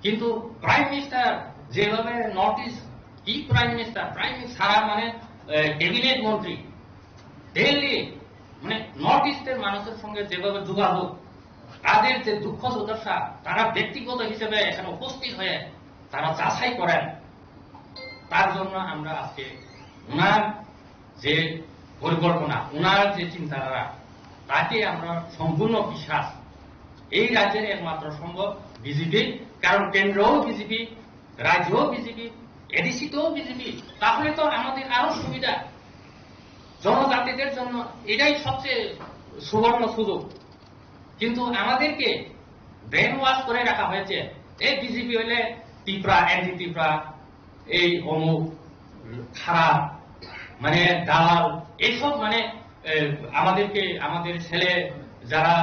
কিন্তু প্রাইম মিনিস্টার যেভাবে নর্থ ইস্ট কি প্রাইম মিনিস্টার সারা মানে ক্যাবিনেট মন্ত্রী দিল্লি মানে নর্থ ইস্টের মানুষের সঙ্গে যেভাবে যোগাযোগ, তাদের যে দুঃখ দুর্দশা, তারা ব্যক্তিগত হিসেবে এখানে উপস্থিত হয়ে তারা যাচাই করেন। তার জন্য আমরা আজকে ওনার যে পরিকল্পনা, ওনার যে চিন্তাধারা, তাকে আমরা সম্পূর্ণ বিশ্বাস। এই রাজ্যের একমাত্র সম্ভব বিজেপি, কারণ কেন্দ্রও বিজেপি, রাজ্যও বিজেপি, এডিসিতেও বিজেপি। তাহলে তো আমাদের আরো সুবিধা, জনজাতিদের জন্য এটাই সবচেয়ে সুবর্ণ সুযোগ। কিন্তু আমাদেরকে ব্রেন ওয়াশ করে রাখা হয়েছে। এই বিজেপি হইলে ত্রিপুরা, অ্যান্টি ত্রিপুরা, এই অমুক খারাপ মানে দালাল, এইসব মানে আমাদেরকে, আমাদের ছেলে যারা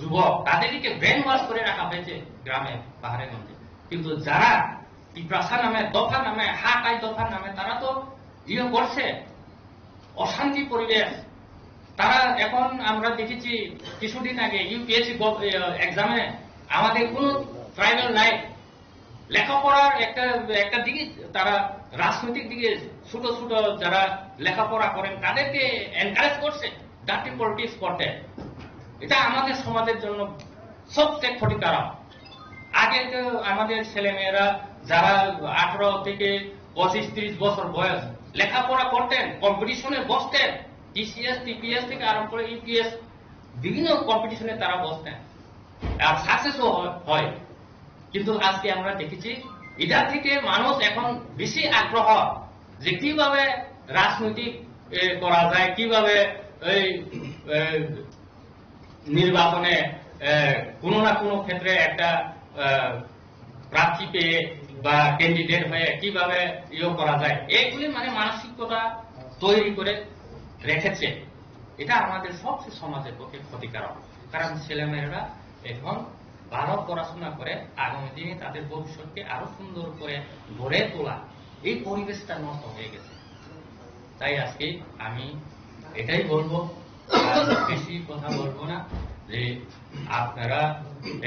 যুবক, তাদেরকে ব্রেন ওয়াশ করে রাখা হয়েছে গ্রামে পাহাড়ে গঞ্জে। কিন্তু যারা ত্রিপ্রাসা নামে, দফা নামে, হাকাই দফা নামে, তারা তো ইয়ে করছে অশান্তি পরিবেশ। তারা এখন আমরা দেখেছি কিছুদিন আগে ইউপিএসসি এক্সামে আমাদের কোন ট্রাইবাল নাই। লেখাপড়ার একটা দিকে তারা রাজনৈতিক দিকে ছোট ছোট যারা লেখাপড়া করেন তাদেরকে এনকারেজ করছে ডার্টি পলিটিক্স করতে। এটা আমাদের সমাজের জন্য সবচেয়ে ক্ষতিকারক। আগে তো আমাদের ছেলে মেয়েরা যারা 18 থেকে 25-30 বছর বয়স লেখাপড়া করতেন, কম্পিটিশনে বসতেন, টিসিএস টিপিএস থেকে আরম্ভ করে ইউপিএস বিভিন্ন কম্পিটিশনে তারা বসতেন আর সাকসেসও হয়। কিন্তু আজকে আমরা দেখেছি এটা থেকে মানুষ এখন বেশি আগ্রহ যে কিভাবে রাজনৈতিক করা যায়, কিভাবে নির্বাচনে কোনো না কোনো ক্ষেত্রে একটা প্রার্থী পেয়ে বা ক্যান্ডিডেট হয়ে কিভাবে করা যায়, এগুলি মানে মানসিকতা তৈরি করে রেখেছে। এটা আমাদের সবচেয়ে সমাজের পক্ষে ক্ষতিকারক, কারণ ছেলেমেয়েরা এখন ভালো পড়াশোনা করে আগামী দিনে তাদের ভবিষ্যৎকে আরো সুন্দর করে গড়ে তোলা, এই পরিবেশটা নষ্ট হয়ে গেছে। তাই আজকে আমি এটাই বলবো, বেশি কথা বলবো না, যে আপনারা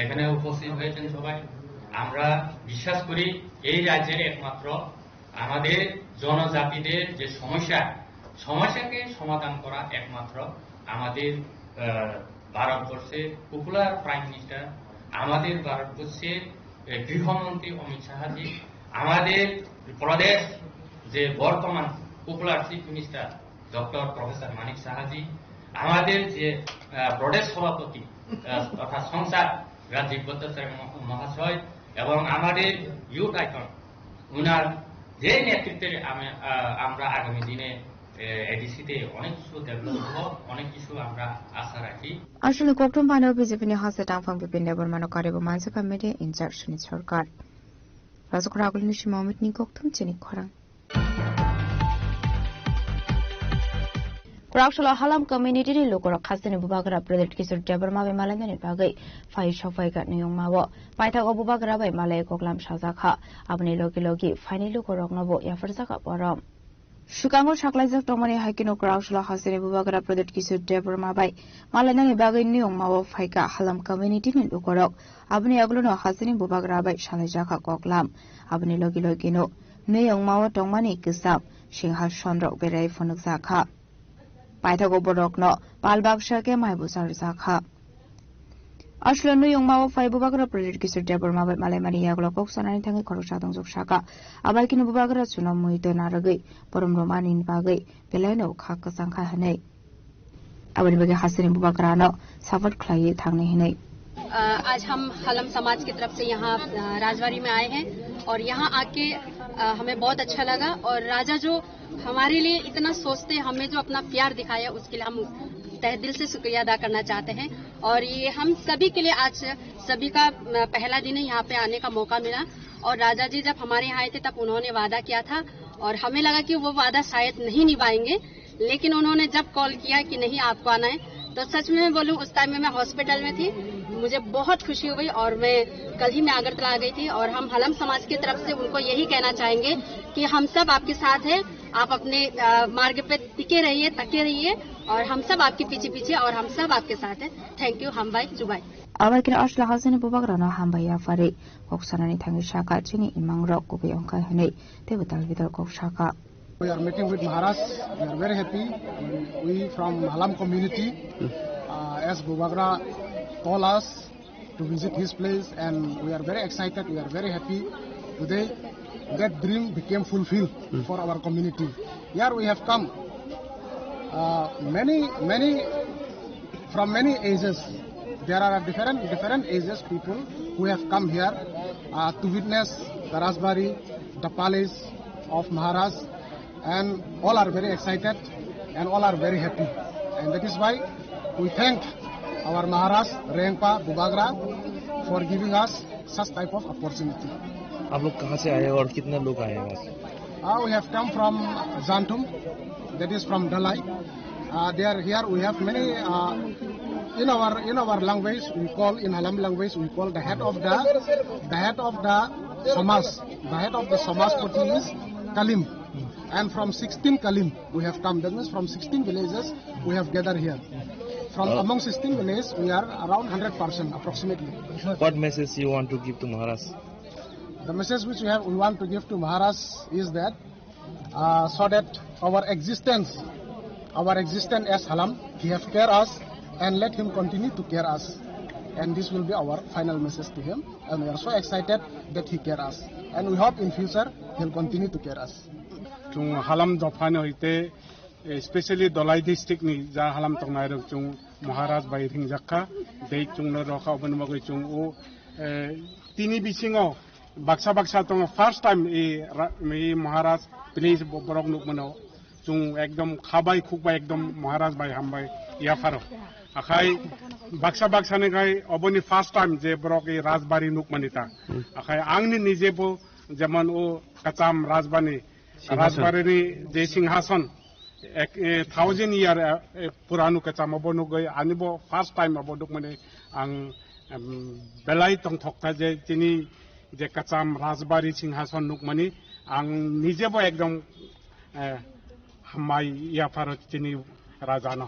এখানে উপস্থিত হয়েছেন সবাই। আমরা বিশ্বাস করি এই রাজ্যের একমাত্র আমাদের জনজাতিদের যে সমস্যাকে সমাধান করা একমাত্র আমাদের ভারতবর্ষের পপুলার প্রাইম মিনিস্টার, আমাদের ভারতবর্ষের গৃহমন্ত্রী অমিত শাহজি, আমাদের প্রদেশ যে বর্তমান popular chief minister doctor professor মানিক সাহাজি, আমাদের যে প্রদেশ সভাপতি তথা সংসদ রাজীব ভট্টাচার্য মহাশয়, এবং আমাদের ইউথ আইকন, উনার যে নেতৃত্বে আমরা আগামী দিনে এডিসিতে অনেক কিছু ডেভেলপ হবো, অনেক কিছু আমরা আশা রাখি। আসলে কোকটম পানো বিজেপিনি হাসে টাংফাং বিপিন দেবরমানো কারেবো মানসিকা মেডে ইনচার্জ সুনিত সরকার রাজকরা আগুলিনি সিমামিতনি কোকটম চিনি খরাং Kurakshalo halam community ni lokorok khasini bubagara Pradet Kisur Deborma be malandani bagai fai shofai gat niyong mawo paita go bubagara bai malai koklam shazakha abni logi faini lokorok nobo yafarzaka borom Shukango shaklaizak tomani haikino kurakshalo hasini bubagara Pradet Kisur Deborma bai malandani bagai niyong mawo faika halam community ni lokorok abni agluno hasini bubagara bai shalajaka koklam abni logi no niyong mawo tongmani kisam shingha shondrok berai phonuk zakha Paithago Borokno, Palbakshake, my Busaraka. Ashlan Yung Mao, Fibubagra, Project Kisur Deborma, Malamania, Glocks, and anything Koroshatons of Shaka, Abakin Bubagra, Sunomuito Naragi, Porum Roman in Bagay, Beleno, Kakasanka Hane. I will be Hassan Bubagrano, Suffered Clay, Tangni Hine. आज हम हलम समाज की तरफ से यहाँ राजवाड़ी में आए हैं और यहाँ आके हमें बहुत अच्छा लगा और राजा जो हमारे लिए इतना सोचते हमें जो अपना प्यार दिखाया उसके लिए हम तहे दिल से शुक्रिया अदा करना चाहते हैं और ये हम सभी के लिए आज सभी का पहला दिन यहाँ पे आने का मौका मिला और राजा जी जब हमारे यहाँ आए थे तब उन्होंने वादा किया था और हमें लगा कि वो वादा शायद नहीं निभाएंगे लेकिन उन्होंने जब कॉल किया कि नहीं आपको आना है तो सच में मैं बोलूं उस टाइम में मैं हॉस्पिटल में थी मुझे बहुत खुशी हुई और मैं कल ही मैं आगरतला आ गई थी और हम हलम समाज की तरफ से उनको यही कहना चाहेंगे कि हम सब आपके साथ हैं आप अपने मार्ग पे टिके रहिए तके रहिए और हम सब आपके पीछे और हम सब आपके साथ हैं थैंक यू हम भाई जुबाई Awakin ashla hasani bubagrano hambaya fari koksanani thangi shaka chini imangrok kubi onkai hane debutal vidar kok shaka We are meeting with Maharaj. We are very happy. We from Halam community, as Bubagra called us to visit his place, and we are very excited. We are very happy. Today, that dream became fulfilled for our community. Here we have come. From many ages. There are different ages people who have come here to witness the Rajbari, the palace of Maharaj. And all are very excited and all are very happy. And that is why we thank our Maharaj, Rengpa, Bubagra for giving us such type of opportunity. आप लोग कहाँ से आए और कितने लोग आए हैं? We have come from Zantum, that is from Dalai. Here we have many, in our language, we call, in Halam language, we call the head of the Samas. The head of the Samas party is Kalim. And from 16 Kalim we have come. That means from 16 villages we have gathered here. From among 16 villages we are around 100% approximately. What message you want to give to Maharaj? The message which we want to give to Maharaj is that so that our existence as Halam, he have care us and let him continue to care us. And this will be our final message to him. And we are so excited that he care us. And we hope in future he'll continue to care us. chung halam dofane hoite especially dolai district ni ja halam tongnai rok chung Maharaj bai thing jakka dei chung no roka oben magoi chung o tini bisingo baksa tong first time e Maharaj please borok nuk mano chung ekdom khabai khukbai ekdom Maharaj bai hambai iafaro akhai baksa ne gai oboni first time je brok ei rajbari nukmanita akhai angni nijebo যেমন ও কাচাম রাজবাড়ির যে সিংহাসন 1000 ইয়ার পুরানো কাচাম অবনুগৈ আনিব ফার্স্ট টাইম অবদুক মানে আং বেলাই তং থকতা যে তিনি যে কাচাম রাজবাড়ি সিংহাসন নুকমানি আং নিজেবো একদম হামাই ইয়াফারত তিনি রাজানো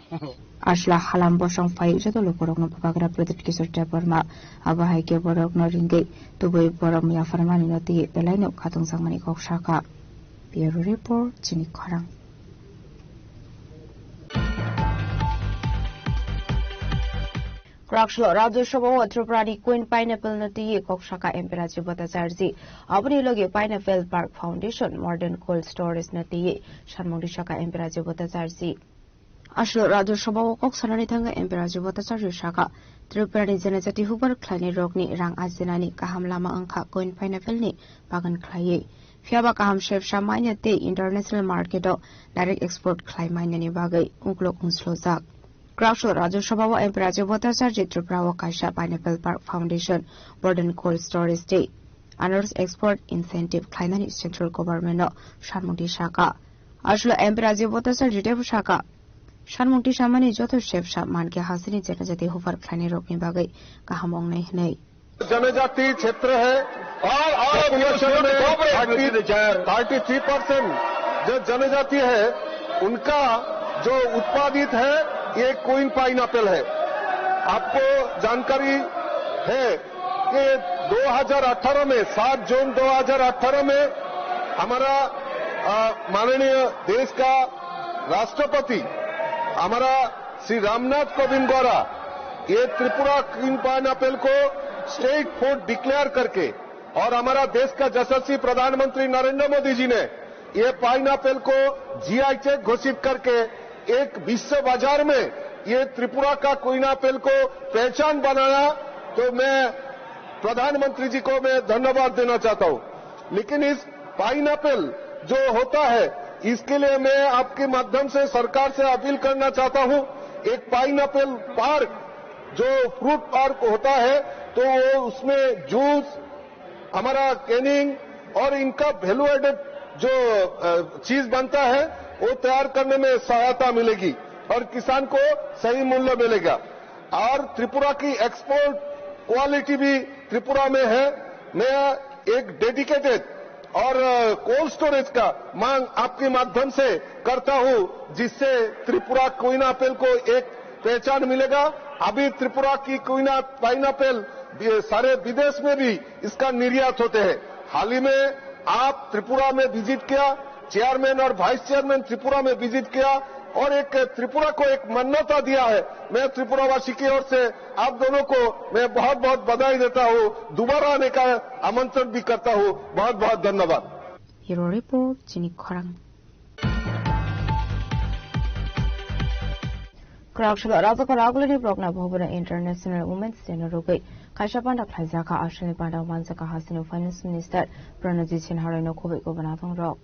Ashla halam bosong pai jato lo borok no pakagra prodit kisor taporma abahai ke borok no ringgit tuboi borok ya farmani no ti belai no khatung sangmani kok shaka Bureau Report chini kharang Krakshlo Rajya Sabha Tripurani Queen Pineapple Nati Kokshaka Emperor Bhattacharya Abani Logi Pineapple Park Foundation Modern Cold Storage Nati Shanmongdi Shaka Emperor Bhattacharya Ashlo Rajya Sabha Koksanani Thanga Emperor Bhattacharya Shaka Tripurani Janajati Hubar Klani Rogni Rang Azinani Kaham Lama Angka Queen Pineapple ni Bagan Klaye Fiaba Kaham Chef Shamanya Te International Market Direct Export Klai Mainani Bagai Unklok Unslozak Krakshlo Rajya Sabha Emperor Bhattacharya Tripura Kaisha Pineapple Park Foundation Modern Cold Storage Day Honors Export Incentive Klainani Central Government Shanmongdi Shaka Ashlo Emperor Bhattacharya Dev Shaka Shanmongdi Shamani Joto Chef Manke Hasini Janajati Hubar Klani Rogni Bagai Kahamong Nei जनजाति क्षेत्र है और 33% जो जनजाति है उनका जो उत्पादित है ये क्वीन पाइनएप्पल है। आपको जानकारी है कि 2018 में 7 जून 2018 में हमारा माननीय देश का राष्ट्रपति हमारा श्री रामनाथ कोविंद द्वारा ये त्रिपुरा क्वीन पाइनएप्पल को स्टेट फूड डिक्लेयर करके और हमारा देश का यशस्वी प्रधानमंत्री नरेंद्र मोदी जी ने ये पाइनएप्पल को जीआई टैग घोषित करके एक विश्व बाजार में ये त्रिपुरा का पाइनएप्पल को पहचान बनाया तो मैं प्रधानमंत्री जी को मैं धन्यवाद देना चाहता हूं। लेकिन इस पाइनएप्पल जो होता है इसके लिए मैं आपके माध्यम से सरकार से अपील करना चाहता हूं। एक पाइनएप्पल पार्क जो फ्रूट पार्क होता है तो वो उसमें जूस हमारा कैनिंग और इनका वैल्यू एडेड जो चीज बनता है वो तैयार करने में सहायता मिलेगी और किसान को सही मूल्य मिलेगा और त्रिपुरा की एक्सपोर्ट क्वालिटी भी त्रिपुरा में है। मैं एक डेडिकेटेड और कोल्ड स्टोरेज का मांग आपके माध्यम से करता हूं जिससे त्रिपुरा पाइनएप्पल को एक पहचान मिलेगा। अभी त्रिपुरा की पाइनएप्पल सारे विदेश में भी इसका निर्यात होते हैं। हाल ही में आप त्रिपुरा में विजिट किया, चेयरमैन और वाइस चेयरमैन त्रिपुरा में विजिट किया और एक त्रिपुरा को एक मान्यता दिया है। मैं त्रिपुरावासी की ओर से आप दोनों को मैं बहुत बहुत बधाई देता हूं, दोबारा आने का आमंत्रण भी करता हूं। बहुत बहुत धन्यवाद। Bureau Report chini kharang Krakshlo Rajya Karagulani Progna Bhobana International Women's Day Rogai Kaisha Panda Khaizaka Ashwini Panda Mansaka Hasinu Finance Minister Pranajit Sinharai no Kobe Gobanathong Rock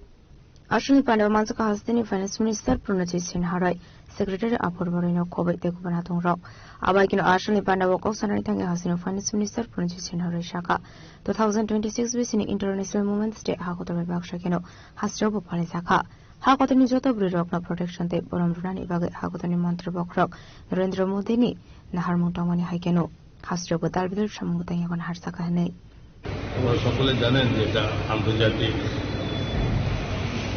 Ashwini Panda Mansaka Hasinu Finance Minister Pranajit Sinharai Secretary Apurmari no Kobe de Gobanathong Rock Abaikino Ashwini Panda Woko Sanari Tanga Hasinu Finance Minister Pranajit Sinharai Shaka 2026 Visini International Women's Day Hakotobe Bakshakino Hasrobo Palisaka Hakotani Joto Brirokna Protection Day Boramrani Bagai Hakotani Mantra Bokrok Narendra Modi ni Naharmutamani Haikeno Hasrobo Dalbidur Shamutang Harsaka Hane আমরা সকলে জানেন যে এটা আন্তর্জাতিক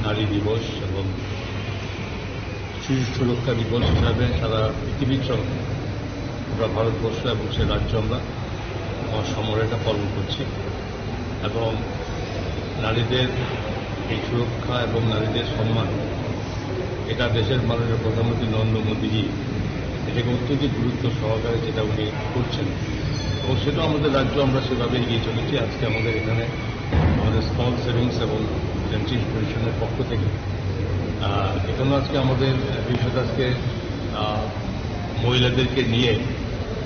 নারী দিবস এবং শিশু সুরক্ষা দিবস হিসাবে সারা পৃথিবীর সঙ্গে আমরা ভারতবর্ষ এবং সে রাজ্য আমরা সমরে এটা পালন করছি এবং নারীদের এই সুরক্ষা এবং নারীদের সম্মান এটা দেশের মাননীয় প্রধানমন্ত্রী নরেন্দ্র মোদীজি এটাকে অত্যধিক গুরুত্ব সহকারে যেটা উনি করছেন এবং সেটাও আমাদের রাজ্য আমরা সেভাবে এগিয়ে চলেছি। আজকে আমাদের এখানে আমাদের স্মল সেভিংস এবং জেন্ট্রি পরিষদের পক্ষ থেকে এখানে আজকে আমাদের বিষয় আজকে মহিলাদেরকে নিয়ে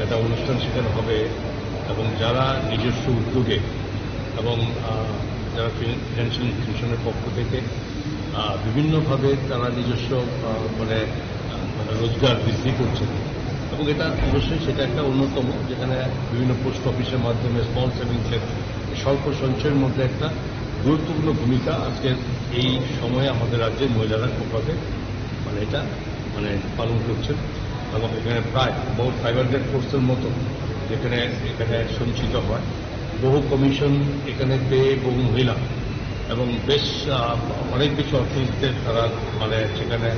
একটা অনুষ্ঠান সেখানে হবে এবং যারা নিজস্ব উদ্যোগে এবং যারা ফিনান্সিয়াল ইনস্টিটিউশনের পক্ষ থেকে বিভিন্নভাবে তারা নিজস্ব মানে রোজগার বৃদ্ধি করছে এবং এটা অবশ্যই সেটা একটা অন্যতম, যেখানে বিভিন্ন পোস্ট অফিসের মাধ্যমে স্মল সেভিংসের স্বল্প সঞ্চয়ের মধ্যে একটা গুরুত্বপূর্ণ ভূমিকা আজকের এই সময়ে আমাদের রাজ্যের মহিলারা খুবভাবে মানে এটা মানে পালন করছেন এবং এখানে প্রায় বহু 500 কোর্সের মতো যেখানে এখানে সঞ্চিত হয়, বহু কমিশন এখানে পেয়ে বহু মহিলা এবং বেশ অনেক কিছু অর্থনীতিতে তারা মানে সেখানে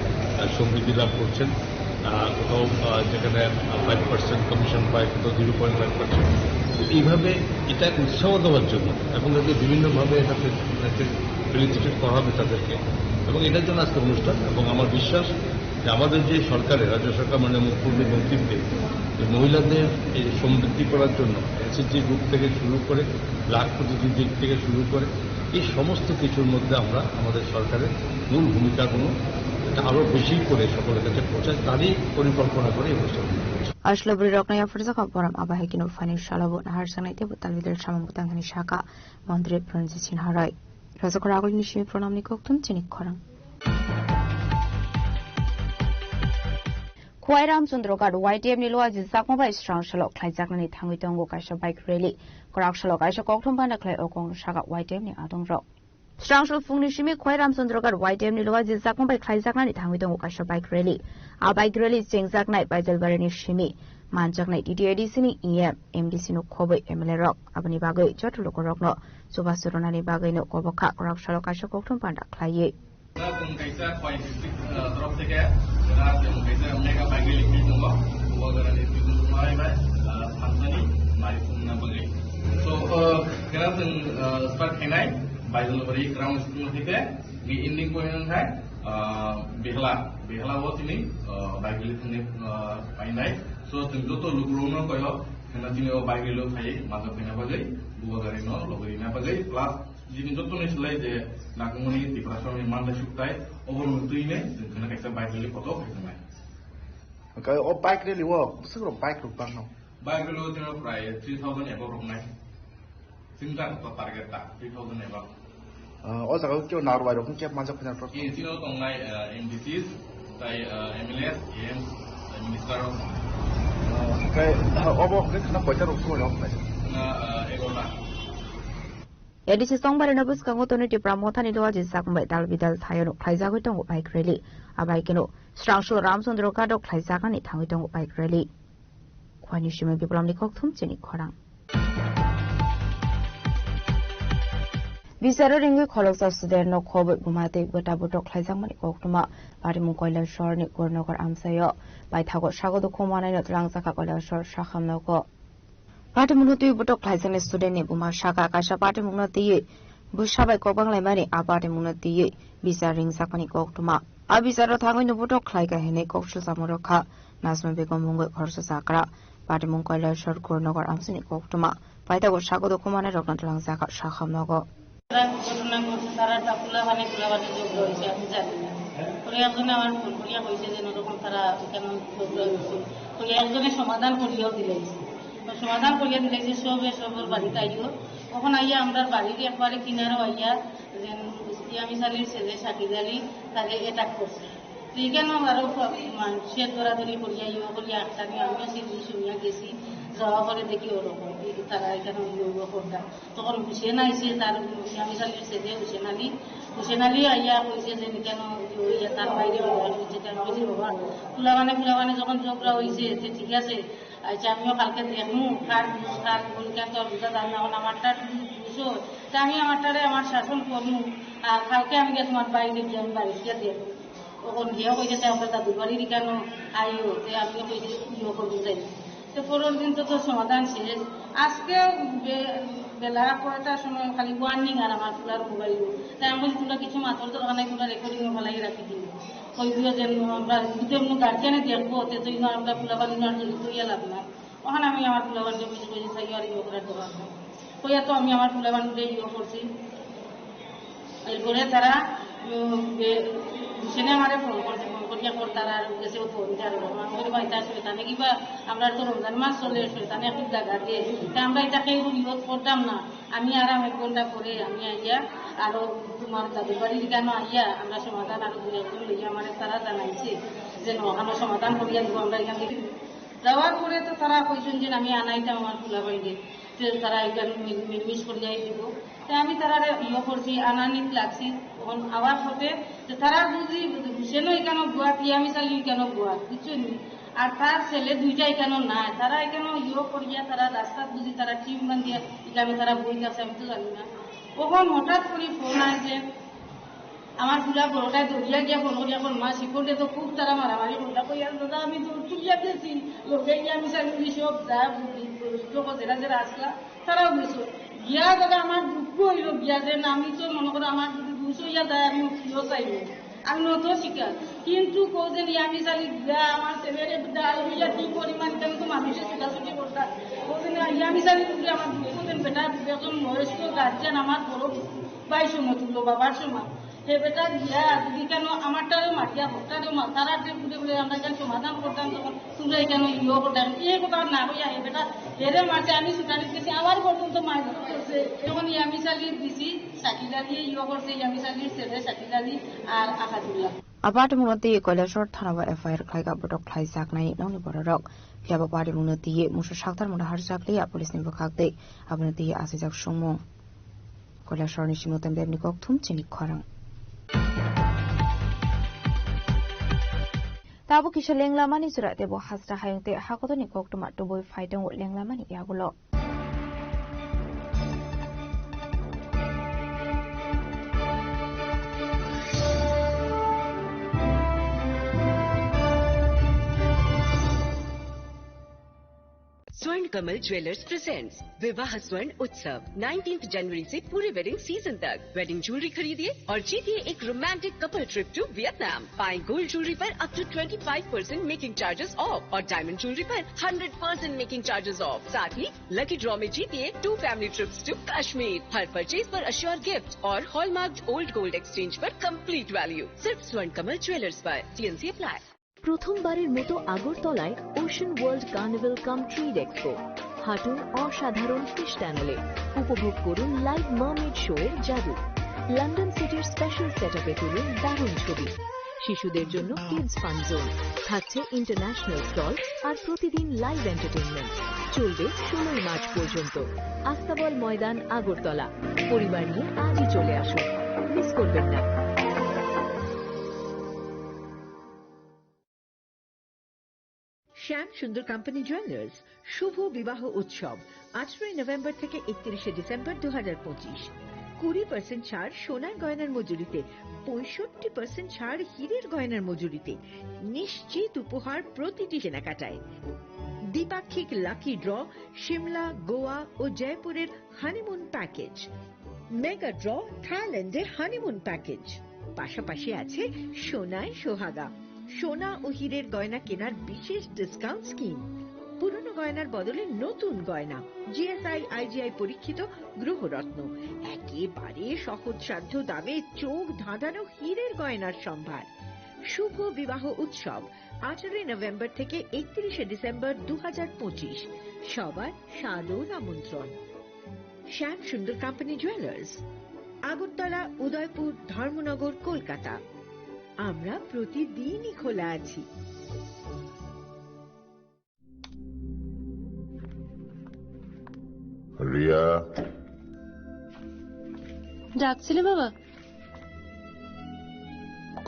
সমৃদ্ধি লাভ করছেন। কোথাও যেখানে 5% কমিশন পায়, কোথাও 0.5%। এইভাবে এটা উৎসাহ দেওয়ার জন্য এবং এতে বিভিন্নভাবে এটাতে ফেলিসিটেট করা হবে তাদেরকে এবং এটার জন্য আজকে অনুষ্ঠান। এবং আমার বিশ্বাস যে আমাদের যে সরকারের রাজ্য সরকার মানে মুখ্যমন্ত্রীর নেতৃত্বে মহিলাদের এই সমৃদ্ধি করার জন্য এসএসজি গ্রুপ থেকে শুরু করে লাখপতির দিক থেকে শুরু করে এই সমস্ত কিছুর মধ্যে আমরা আমাদের সরকারের মূল ভূমিকাগুলো আরো বেশি করে সকলের কাছে পৌঁছায় তারই পরিকল্পনা করে এই অনুষ্ঠান Ashlabri Roknaya Furza Kaporam Abahikino Financial Harsanite Butalvidel Shamabutangani Shaka Mondre Pranzichin Harai. Razakoragul Nishi Pronamni Koktum Chinik Koram. Kwairam Sundrogad YTM Nilwa Zakmaba is strong shalok Klaizaklani Tangitongo Kasha bike rally. Korak shalok Aisha Koktum Bandakle Okong Shaka YTM Ni Adong Rock. Strangshal Fungnishimi Kwairam Sundrogad YTM Nilwa Zakmaba Klaizaklani Tangitongo Kasha bike rally. Our bike rally is Jingzak night by Zelbarani Shimi. Manjak night DDADC ni EM MDC no Kobe Emile Rock Abani Bagay Jotuloko Rock no Subasurani Bagay no Koboka Korak Shalok Asha Koktum Panda Klaye. Behla was ini bagili thane painai so joto lugro koyo khana jini bagilo khai majo khina bagai buwa gari no logari na bagai plus jini joto ni selai je nakumuni tiprasami manda suktai over mutuine khana kaisa bagili photo khai okay o bike really wo busuro bike ru bang no bagilo jino pray 3000 above roknai singka target ta 3000 above o jaga kyo narwai rok ke majak khina pro e tino tongnai MDCs tai MLS EM minister kai obo khna poita rok ko no egorla Edisi Songbar Nobus Kangotoni Pramotani Doji Sakmai Dalvidal Tayano Klaizaguton bike rally. Abaikino, Strangshul Ramsundro Kado Klaizakani Tangiton bike rally. Quanishima people on the Koktum Jenny Korang. Visero ringu colors of Sudan no Kobe Bumate Botabuto Klaizamani Koktuma, Parimukola Shornik Gornokor Amsayo, by Tago Shago the Komana not Langsakakola Shor Shaham Noko. Patamunuti Butok Klaizan student Buma Shaka Kasha Patamunati, Bushabai Kobang Lemani, Apatamunati, Visa ring Sakani Koktuma. Abisaro Tango no Butok Klaika Hene Kokshu Samoroka, Nasman Begomungo Korsa Sakra, Patamunkola Shor Gornokor Amsani Koktuma, by Tago Shago the Komana of Langsaka Shaham Nogo. ঘটনা ঘটছে তারা কুলাবানি যোগ রয়েছে আমি জানি না পরে একজনে আমার ফোন করিয়া কইছে যে এরকম তারা কেমন যোগ রয়েছে পরে একজনে সমাধান করিয়াও দিলাইছে সমাধান করিয়া দিলাইছে সবের বাড়িতে আইও তখন আইয়া আমরা বাড়ির একবারে কিনারও আইয়া যে আমি সালির ছেলে সাকিব আলী তাকে অ্যাটাক করছে এইখানে আরো মানুষের দৌড়াদৌড়ি করিয়া ইয়ে করিয়া একসাথে আমিও শুনিয়া গেছি যাওয়া করে দেখি ওরকম তারা এখানে করতাম তখন হুসেন আইসে তার আমি সালির ছেলে হুসেন আলী আইয়া কইছে যে কেন তার বাইরে বাবা ফুলাবানে যখন ঝগড়া হয়েছে যে ঠিক আছে আচ্ছা আমিও কালকে দেখমু কার পরীক্ষা তোর বুঝা যান না আমারটা বুঝো তা আমি আমারটারে আমার শাসন করমু আর কালকে আমি তোমার বাইরে গিয়ে আমি বাড়ি গিয়ে দেখবো তখন গিয়ে কইছে তাই দাদু বাড়ির কেন আইও যে আমিও কইছি ইয়ে করবো যাই তো পরের দিন তো সমাধান শেষ আজকে বেলা কয়টার সময় খালি ওয়ার্নিং আর আমার ফুলার মোবাইল তাই আমি বলি তোমরা কিছু মাথার দরকার নাই তোমরা রেকর্ডিং ফেলাই রাখি দিই ওই দিও যে আমরা যদি এমনি গার্জিয়ানে দেখবো তে তুই আমরা ফুলাবানি কইয়া লাভ না ওখানে আমি আমার ফুলাবানি বুঝে বুঝে চাই আর ইয়ে করার দরকার নেই কইয়া তো আমি আমার ফুলাবানিটা ইয়ে করছি এরপরে তারা হুসেনে আমারে ফোন করছে ফোন করি ইয়া করতার আর গেছে ফোনটা আর আমার বাইতা আসলে তানে কিবা আমরা তো রমজান মাস চলে আসলে তানে একটু জায়গা দিয়ে তা আমরা এটাকে ইউজ করতাম না আমি আর আমি কোনটা করে আমি আইয়া আরো তোমার দাদুর বাড়ির কেন আইয়া আমরা সমাধান আরো দুই একজন লিগে আমার তারা জানাইছে যে আমরা সমাধান করিয়া দিব আমরা এখান থেকে যাওয়ার পরে তো তারা কইছেন যে আমি আনাইতাম আমার ফুলা বাড়িতে তারা এখানে মিলমিশ করিয়াই দিব তাই আমি তারা করছি আনানিত লাগছি তখন আওয়াজ হতে তারা বুঝি হুসেনও এখানে বুয়া টিয়ামি চালি কেন বুয়া বুঝছেন আর তার ছেলে দুইটা এখানে নাই তারা এখানে করিয়া তারা রাস্তা বুঝি তারা টিম বান্ধিয়া এখানে তারা বই আছে আমি তো জানি না তখন হঠাৎ করে ফোন আসে আমার পুরা বড়টায় দৌড়িয়া গিয়া ফোন করিয়া ফোন মা শিখলে তো খুব তারা মারামারি করতা কইয়া দাদা আমি তুলিয়া গেছি লোকে গিয়ে আমি চালি সব যা যেটা যেটা আসলা তারাও গেছো গিয়া দাদা আমার দুঃখ হইল গিয়া যে আমি তো মনে করো আমার যদি দুশো হইয়া দেয় আমি ফিরো চাইব আমি নত শিকার কিন্তু কোজেন আমি চালি গিয়া আমার ছেলেরে ডাল হইয়া কি পরিমাণ কেন তো মানুষের ছুটাছুটি করতাম কোজেন আমি চালি তুলি আমার দুঃখ দেন বেটা একজন বয়স্ক গার্জেন আমার বড় ভাই সময় তুললো বাবার সময় সে বেটা গিয়া যদি কেন আমারটারও মাটিয়া ভোটটারও তারা ঘুরে ঘুরে আমরা কেন সমাধান করতাম তখন তোমরা কেন করতাম এই কথা না হইয়া হে বেটা হেরে মাঠে আমি সুটানি গেছি আবার পর্যন্ত মাছ করছে তখন ইয়ামি চালি দিছি সাকিলালি করছে ইয়ামি চালির ছেলে সাকিলালি আর আকাদুল্লাহ আপাত মুনতি কৈলাসর থানাবা এফআইআর খাইগা বটক খাই জাকনাই ননি বড়রক ফিয়াবা পারি মুনতি মুসু সাক্তার মুনা হার জাকলিয়া পুলিশনি বখাকতে আবনতি আসিজাক সুমু কৈলাসর নিশিমতন বেবনি ককথুম চিনি খরাং Tabu kisha lenglamani surat debo hasra hayungte hakotoni koktuma tuboi faidong lenglamani yagulo. स्वर्ण कमल ज्वेलर्स प्रेजेंट्स विवाह स्वर्ण उत्सव 19 जनवरी से पूरे वेडिंग सीजन तक वेडिंग ज्वेलरी खरीदिए और जीतिए एक romantic couple trip to Vietnam. पाएं गोल्ड ज्वेलरी पर up to 25% making charges off और डायमंड ज्वेलरी पर 100% मेकिंग चार्जेस ऑफ। साथ ही लकी ड्रॉ में जीतिए 2 फैमिली ट्रिप्स टू कश्मीर। हर परचेज पर अश्योर गिफ्ट और हॉलमार्क्ड ओल्ड गोल्ड एक्सचेंज पर कंप्लीट वैल्यू सिर्फ स्वर्ण कमल ज्वेलर्स पर। TNC apply. প্রথমবারের মতো আগরতলায় ocean world carnival cum trade expo হাঁটুন অসাধারণ ফিশ টানেলে উপভোগ করুন লাইভ মারমেড শো এর জাদু লন্ডন সিটির স্পেশাল সেটআপে তুলুন দারুণ ছবি শিশুদের জন্য কিডস ফান জোন থাকছে ইন্টারন্যাশনাল স্টল আর প্রতিদিন লাইভ এন্টারটেইনমেন্ট চলবে 16 মার্চ পর্যন্ত আস্তাবল ময়দান আগরতলা পরিবার নিয়ে আজই চলে আসুন মিস করবেন না। শ্যাম সুন্দর কোম্পানি জুয়েলার্স শুভ বিবাহ উৎসব 18 নভেম্বর থেকে 31 ডিসেম্বর 2025 20% ছাড় সোনার গয়নার মজুরিতে 65% ছাড় হীরের গয়নার মজুরিতে নিশ্চিত উপহার প্রতিটি কেনাকাটায় দ্বিপাক্ষিক লাকি ড্র সিমলা গোয়া ও জয়পুরের হানিমুন প্যাকেজ মেগা ড্র থাইল্যান্ডে হানিমুন প্যাকেজ পাশাপাশি আছে সোনায় সোহাগা সোনা ও হীরের গয়না কেনার বিশেষ ডিসকাউন্ট স্কিম পুরনো গয়নার বদলে নতুন গয়না জিএসআই আইজিআই পরীক্ষিত গ্রহরত্ন একেবারে সহজসাধ্য দামে চোখ ধাঁধানো হীরের গয়নার সম্ভার শুভ বিবাহ উৎসব 18 নভেম্বর থেকে 31 ডিসেম্বর 2025 সবার সাদর আমন্ত্রণ। শ্যাম সুন্দর কোম্পানি জুয়েলার্স আগরতলা উদয়পুর ধর্মনগর কলকাতা আমরা প্রতিদিনই খোলা আছি। রিয়া ডাকছিলে বাবা?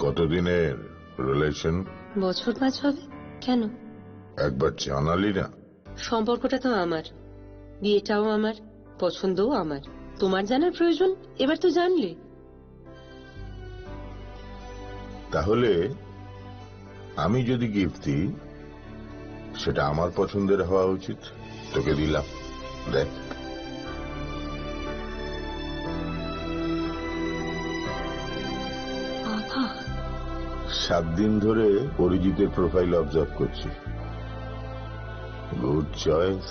কতদিনের রিলেশন? বছর 5 হবে। কেন? একবার জানালি না? সম্পর্কটা তো আমার, বিয়েটাও আমার, পছন্দও আমার। তোমার জানার প্রয়োজন এবার তো জানলে। তাহলে আমি যদি গিফট দিই সেটা আমার পছন্দের হওয়া উচিত। তোকে দিলাম, দেখ। বাবা 7 দিন ধরে অরিজিতের প্রোফাইল অবজার্ভ করছি। Good choice.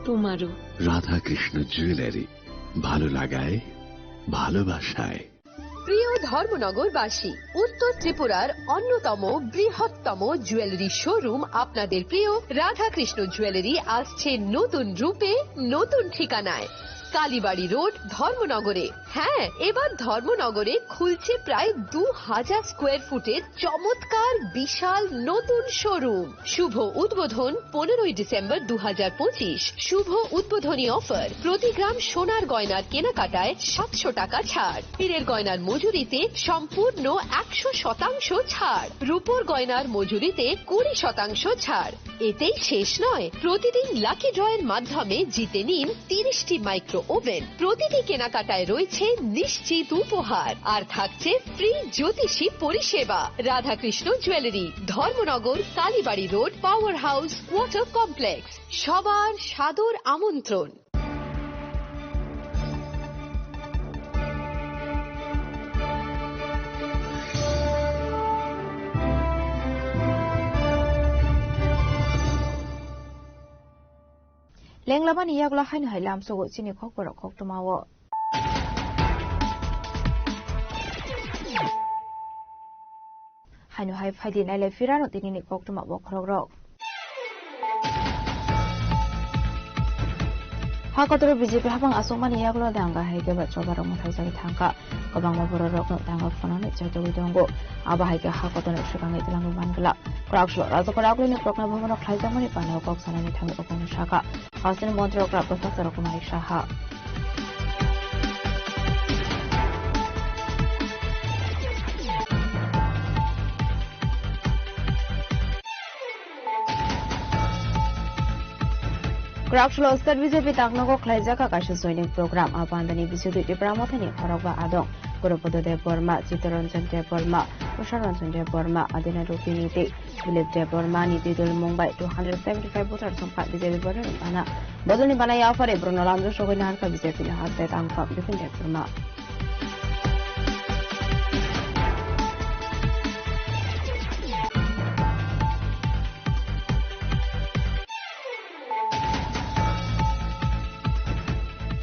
তোমারও। রাধাকৃষ্ণ জুয়েলারি, ভালো লাগায় ভালোবাসায়। ধর্মনগরবাসী, উত্তর ত্রিপুরার অন্যতম বৃহত্তম জুয়েলারি শোরুম আপনাদের প্রিয় রাধাকৃষ্ণ জুয়েলারি আসছে নতুন রূপে, নতুন ঠিকানায়। কালীবাড়ি রোড, ধর্মনগরে। হ্যাঁ, এবার ধর্মনগরে খুলছে প্রায় 2000 স্কোয়ার ফুটের চমৎকার বিশাল নতুন শোরুম। শুভ উদ্বোধন 15 ডিসেম্বর 2025। শুভ উদ্বোধনী অফার, প্রতি গ্রাম সোনার গয়নার কেনাকাটায় 700 টাকা ছাড়, হীরের গয়নার মজুরিতে সম্পূর্ণ 100% ছাড়, রূপোর গয়নার মজুরিতে 20% ছাড়। এতেই শেষ নয়, প্রতিদিন লাকি ড্রয়ের মাধ্যমে জিতে নিন 30টি মাইক্রো ওভেন। প্রতিটি কেনাকাটায় রয়েছে নিশ্চিত উপহার, আর থাকছে ফ্রি জ্যোতিষী পরিষেবা। Radhakrishna jewellery, Dharmanagar, Kalibari road, power house, water complex. সবার সাদর আমন্ত্রণ। লেংলাবানি ইয়াগলা হাইন হাইলাম সগো চিনি খক বড় খক তোমাও হাইনো হাই ফাইদি নাইলে ফিরানো তিনি খক তোমা বখরক রক হাকতর বিজেপি হাবাং আসংমানি ইয়াগলা দাঙ্গা হাইকে বাচ্চাবার মথাজাই থাকা গবাং মবর রক দাঙ্গা ফনানে চাইতগৈ দंगो আবা হাইকে হাকতর সুগাঙ্গै দিলাঙ্গै মানগলা ক্রাকসল রাজকরাগলিনি প্রজ্ঞা ভবন খাইজামানি পানাও কক সানানি থাঙ্গै অপন শাখা হাসিন মন্ত্রী প্রফেসর কুমারী Saha क्राकसल state BJP ताकनगो खलाइजाका Kashi joining programme आबान्दानि बिजुदि टिप्रामथानि खरगबा आदं गुरुपद देव बर्मा चित्तरंजन देव बर्मा उषारंजन देव बर्मा आदिना रुपिनीति दिलीप देव बर्मा नीतिदुल मुंबई 275 भोटार संख्या बीजेपी बर्मा बाना बदलनि बानाय आफारे ब्रनलामजो सगैना हारका बीजेपी हाते तांफा बिपिन देव बर्मा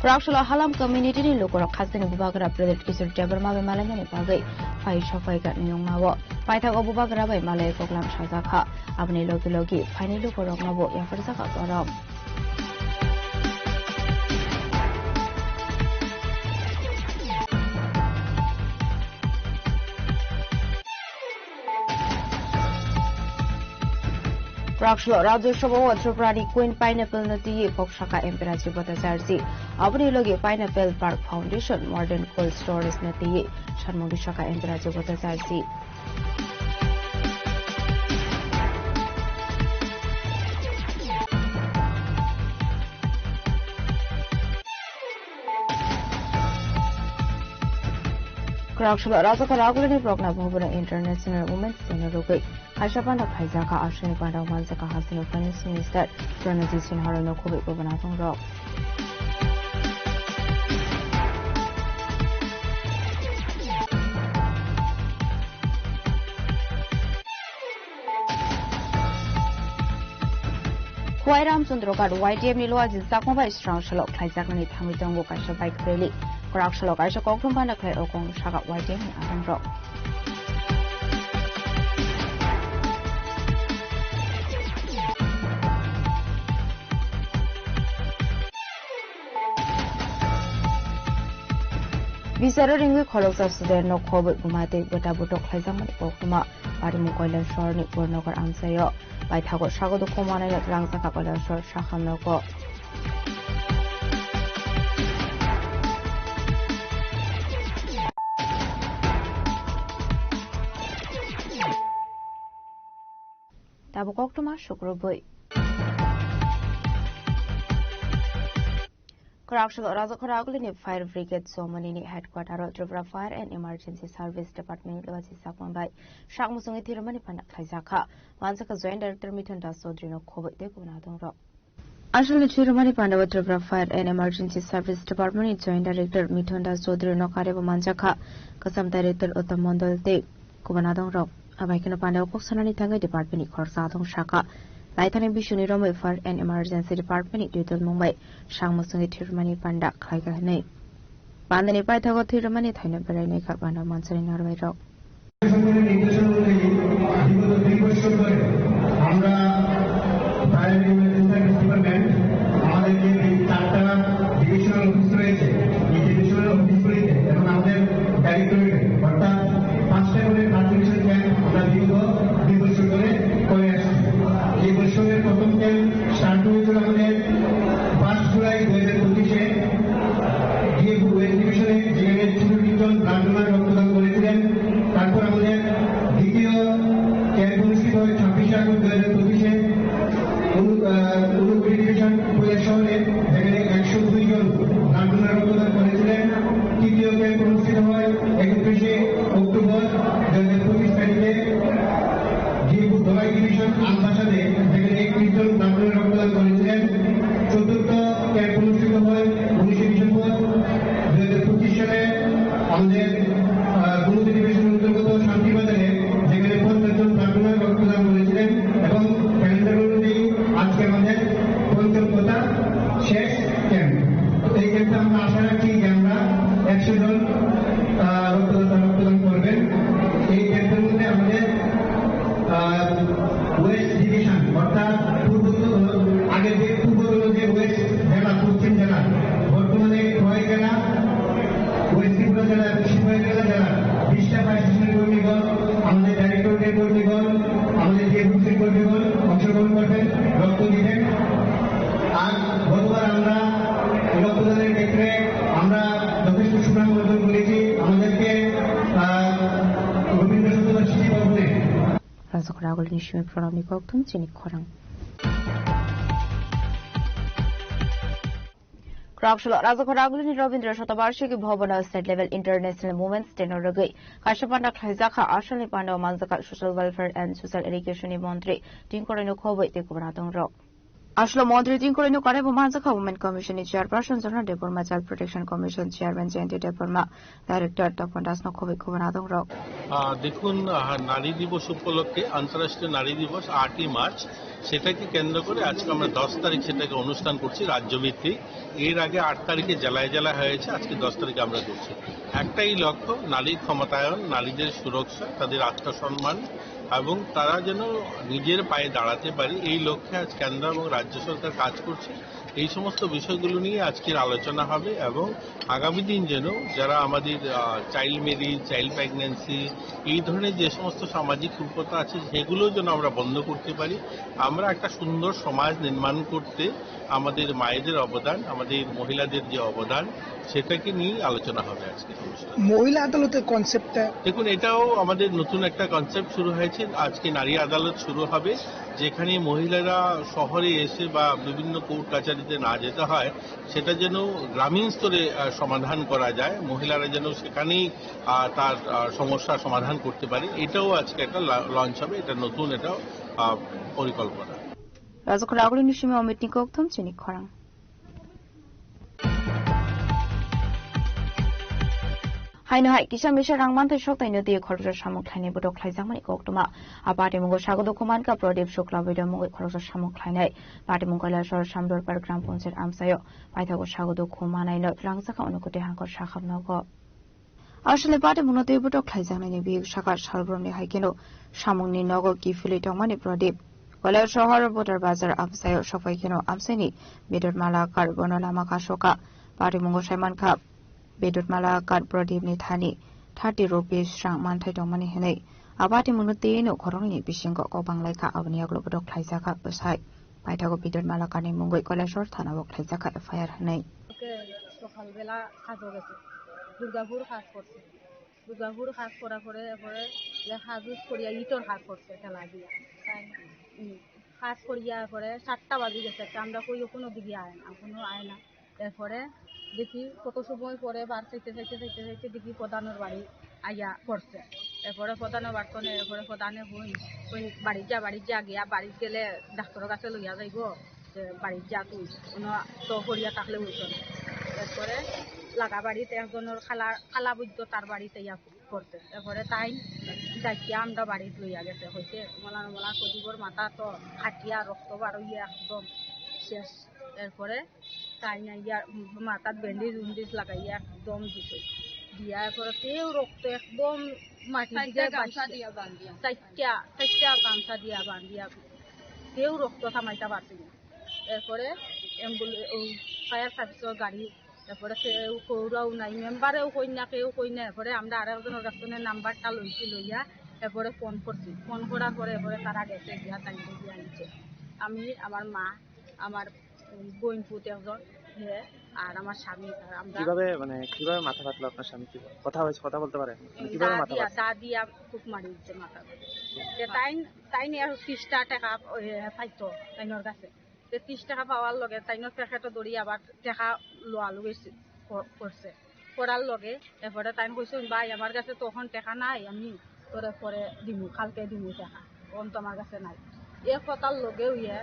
क्राकसल हालाम कम्युनिटी नि लोकरक खासनि बुबागरा प्रदेश किशोर देबरमा बे मालायनि बागै फाइ सफाइगा नियंमावो पाइथागो बुबागरा बै मालाय कोगलाम साजाखा आबनि लोगि लोगि फाइनि लोकरक नबो याफरजाका गरम क्राकसल राज्यसभा त्रिपुरानि क्वीन पाइनएप्पल नदी पक्षका एम्पेराजी बताजारजी अपनी लोगे pineapple park foundation modern cold storage नदी शर्मोगी शाखा एम्पेराजी बताजारजी क्राकसल राजका रागुलनि प्रज्ञा भवन इंटरनेशनल वुमेन्स डेनि रुगै खाइसापान्डा खाइजाका आश्रनि पान्डाव मानजाका हासिनो फाइनेन्स मिनिस्टार प्रणजी सिन्हारनो खुबै गबना दं र खुवाई रामचंद्रगार वाईटीएम नि लोआ जिसाकमबाय स्ट्रांसलो खाइजाकनि थांगै दंगो काइसा बाइक रैली क्राकसल काइसा कोकम बाना खाइ ओकं सागा वाईटीएम नि आदंग्र बिसारो रिंगै खलकसा सुदेर न खबै गुमाते बटा बटो खाइजामनि कोकमा पारिमु कल्याण शहरनि पूर्णगर आमसायो बाइथागो सागदो खमानाय रांजाका कल्याण शहर साखामनको दाबो कोकटमा शुक्रबै क्राकसल राजखरागुलिनि फायर ब्रिगेड सोमनिनि headquarter Tripura fire and emergency service department लोजी साकमबाय शाकमुसुंगि थिरमनि फाना खाइजाखा मानसाका जॉइंट डायरेक्टर मिथुन दास चौधरी नो खबै देगुना दंर आसलनि थिरमनि पांडव Tripura fire and emergency service department joint director Mithun Das Chowdhury नो कार्यबो मानसाखा कसम डायरेक्टर उत्तम मंडल ते गुबना दंर अबायखनो पांडव कोक्सनानि थांगै डिपार्टमेंट खरसा दं शाखा लाइथानि बिशुनि रमै fire and emergency department detail मुंबई शांगमुसुंगि थिरमनि पांडा खाइगानै বান্ধনি পাইথাগো থিরমানি থাইনে বেড়াইনাই খাবানো মানসারি নারবাই রক নির্দেশন অনুযায়ী বিগত 2 বছর ধরে আমরা প্রাইমারি ডিপার্টমেন্ট আমাদের যে 4টা ডিভিশনাল অফিস রয়েছে এই ডিভিশনাল অফিসগুলিতে এবং আমাদের ডাইরেক্টরেটে অর্থাৎ 5টা করে পার্টিশন ক্যাম্প আমরা বিগত 2 বছর ধরে করে আসছি। এই বছরের প্রথম ক্যাম্প স্টার্ট হয়েছিল আমাদের 5 জুলাই 2025-এ ডিভিশনে যেখানে 64 জন ব্লাড ডোনার রক্তদান করেছিলেন। তারপর আমাদের দ্বিতীয় ক্যাম্প অনুষ্ঠিত হয় 26 আগস্ট 2025-এ ঊনকোটি ডিভিশন কৈলাস শহরে, যেখানে 102 জন ব্লাড ডোনার রক্তদান করেছিলেন। তৃতীয় ক্যাম্প অনুষ্ঠিত হয় 31শে অক্টোবর 2025 তারিখে ধলাই ডিভিশন আমবাসাতে, যেখানে 31 জন ব্লাড ডোনার রক্তদান করেছিলেন। চতুর্থ ক্যাম্প অনুষ্ঠিত হয় 19শে ডিসেম্বর 2025 সালে আমাদের গুরুত্ব ডিভিশনের অন্তর্গত শান্তিবাজারে, যেখানে 50 জন ব্লাড ডোনার রক্তদান করেছিলেন। এবং ক্যালেন্ডার অনুযায়ী আজকে আমাদের পঞ্চম তথা শেষ ক্যাম্প। এই ক্যাম্পে আমরা আশা রাখছি যে আমরা 100 জন রক্তদান করবেন। এই ক্যাম্পের মধ্যে আমাদের ওয়েস্ট ডিভিশন অর্থাৎ আগে যে পূর্বতন যে ওয়েস্ট জেলা, পশ্চিম জেলা, বর্তমানে 6 জেলা, ওয়েস্ট ত্রিপুরা জেলা, পশ্চিমবঙ্গ জেলা 20টা ফায়ার স্টেশনের কর্মীগণ, আমাদের ডাইরেক্টরেটের কর্মীগণ, আমাদের ডিএফসির কর্মীগণ অংশগ্রহণ করবেন, রক্ত দিবেন। আর গতবার আমরা রক্তদানের ক্ষেত্রে আমরা যথেষ্ট সুনাম অর্জন করেছি। আমাদেরকে রবীন্দ্র শতবার্ষিকী ভবনে রাজকরাগুলি নিশ্চয় প্রণামী কক্তম চিনি খরাং ক্রাকশল রাজকরাগুলি Rabindra Shatabarshiki Bhavan state level international movements টেনরগৈ কাশপান্ডা খাইজাখা আসলে পান্ডা মানজাকা social welfare and social education মন্ত্রী টিংকরাইনো খবই তেকুবনা দংরক আসলে মন্ত্রী টিংকরাইনো কারেবো মানজাকা women commission chairperson Jona Debbarma child protection commission chairman Jayanti Debbarma director Tapan দাসনো খবই খবনা দংরক দেখুন নারী দিবস উপলক্ষে আন্তর্রাষ্ট্রীয় নারী দিবস 8ই মার্চ, সেটাকে কেন্দ্র করে আজকে আমরা 10 তারিখ সেটাকে অনুষ্ঠান করছি রাজ্যভিত্তিক। এর আগে 8 তারিখে জেলায় জেলায় হয়েছে, আজকে 10 তারিখে আমরা করছি। একটাই লক্ষ্য, নারীর ক্ষমতায়ন, নারীদের সুরক্ষা, তাদের আত্মসম্মান এবং তারা যেন নিজের পায়ে দাঁড়াতে পারে, এই লক্ষ্যে আজ কেন্দ্র এবং রাজ্য সরকার কাজ করছে। এই সমস্ত বিষয়গুলো নিয়ে আজকের আলোচনা হবে এবং আগামী দিন যেন যারা আমাদের চাইল্ড ম্যারেজ, চাইল্ড প্রেগন্যান্সি, এই ধরনের যে সমস্ত সামাজিক কুপ্রথা আছে সেগুলো যেন আমরা বন্ধ করতে পারি। আমরা একটা সুন্দর সমাজ নির্মাণ করতে আমাদের মায়েদের অবদান, আমাদের মহিলাদের যে অবদান, সেটাকে নিয়ে আলোচনা হবে আজকে। মহিলা আদালতের কনসেপ্টটা দেখুন, এটাও আমাদের নতুন একটা কনসেপ্ট শুরু হয়েছে। আজকে নারী আদালত শুরু হবে, যেখানে মহিলারা শহরে এসে বা বিভিন্ন কোর্ট কাছারিতে না যেতে হয়, সেটা যেন গ্রামীণ স্তরে সমাধান করা যায়, মহিলারা যেন সেখানেই তার সমস্যার সমাধান করতে পারে। এটাও আজকে একটা লঞ্চ হবে, এটা নতুন এটা পরিকল্পনা। রাজকরাগুলি নিশ্চয় অমিত নিকোক্তম চিনি খরাং হাইনহাই কিষান মিশন রাংমান্থ শক্তাইনো দিয়ে খরচ সামুক খাইনাই বদক খাইজামানি কক্তমা পাটিমুঙ্গ স্বাগত কুমানকা প্রদীপ শুক্লা বৈদমুঙ্গ খরচ সামুক খাইনাই পাটিমুঙ্গ কৈলাসর সামদরপার গ্রাম পঞ্চায়েত আমসায় পাইথাগো স্বাগত কুমানাইনো রাংজাকা অনুকুটি হাঙ্কর শাখাবনগ আসলে পাটিমুঙ্গ দিয়ে বদক খাইজামানি বিয়ে শাখা সালব্রমনি হাইকেনো সামুংনি নগ কিফুলি টংমানি প্রদীপ কৈলাস শহর বোটার বাজার আমসায় সফাইকেনো আমসাইনি বেদর মালাকার বনলামা কাশকা পাটিমুঙ্গ সাইমানখা বেদরমালা কার প্রদীপনি থানি 30 रुपीस रां मानथाय दंमानि हेनै आबाति मुनुतेनो खरंनि बिसिंग कबांलायखा आबनियागलो बदक खाइजाखा बसाय पाइथागो बेदरमाला कारनि मुंगै कलेश्वर थानाव खाइजाखा एफआईआर हेनै সকালবেলা কাজও গেছে দুর্গাপুর কাজ করছে দুর্গাপুর কাজ করার পরে এরপরে কাজ করিয়া ইটর কাজ করছে খেলা দিয়া কাজ করিয়া পরে 7টা বাজে গেছে আমরা কোনো দিকে আয় না এরপরে দেখি কত সময় পরে বার চাইতে দেখি প্রধানের বাড়ি আইয়া পড়ছে এরপরে প্রধানের বাড়তনে এরপরে প্রধানে হই বাড়ি যা গিয়া বাড়ি গেলে ডাক্তারের কাছে লইয়া যাইব যে বাড়ি যা তুই কোনো তো করিয়া থাকলে হইত না এরপরে লাগা বাড়িতে একজনের খালা বৈদ্য তার বাড়িতে ইয়া করছে এরপরে তাই যাইয়া আমরা বাড়িতে লইয়া গেছে হইতে মলা প্রদীপর মাথা তো হাটিয়া রক্ত বার হইয়া একদম শেষ এরপরে তাই না ইয়া মাথার ব্যান্ডেজ উন্ডেজ লাগাইয়া একদম দিছে দিয়া পরে তেও রক্ত একদম মাটি দিকে চারটা গামছা দিয়া বান্ধিয়া কেউ রক্ত থামাইতে পারছি না এরপরে ফায়ার সার্ভিসের গাড়ি এরপরে কেউ কৌরাও নাই মেম্বারেও কই না কেউ কই না এরপরে আমরা আরেকজনের নাম্বারটা লইয়া এরপরে ফোন করছি ফোন করার পরে এরপরে তারা গেছে গিয়া টাইম দিয়ে আনছে আমি আমার মা আমার বোন পুত একজন আর আমার স্বামী আমরা কিভাবে মাথা ফাটলো আপনার স্বামী কথা বলতে পারে কিভাবে মাথা দা দিয়া খুব মারি দিচ্ছে মাথা তাই নিয়ে 30 টাকা পাইতো তাইনোর কাছে 30 টাকা পাওয়ার লগে তাইনোর প্যাকেটও দড়ি আবার টাকা লোয়ালু করছে করার লগে এরপরে তাই কইছে ভাই আমার কাছে তখন টাকা নাই আমি তোরে পরে দিমু কালকে দিমু টাকা তখন তো আমার কাছে নাই এ কথার লগে ইয়ে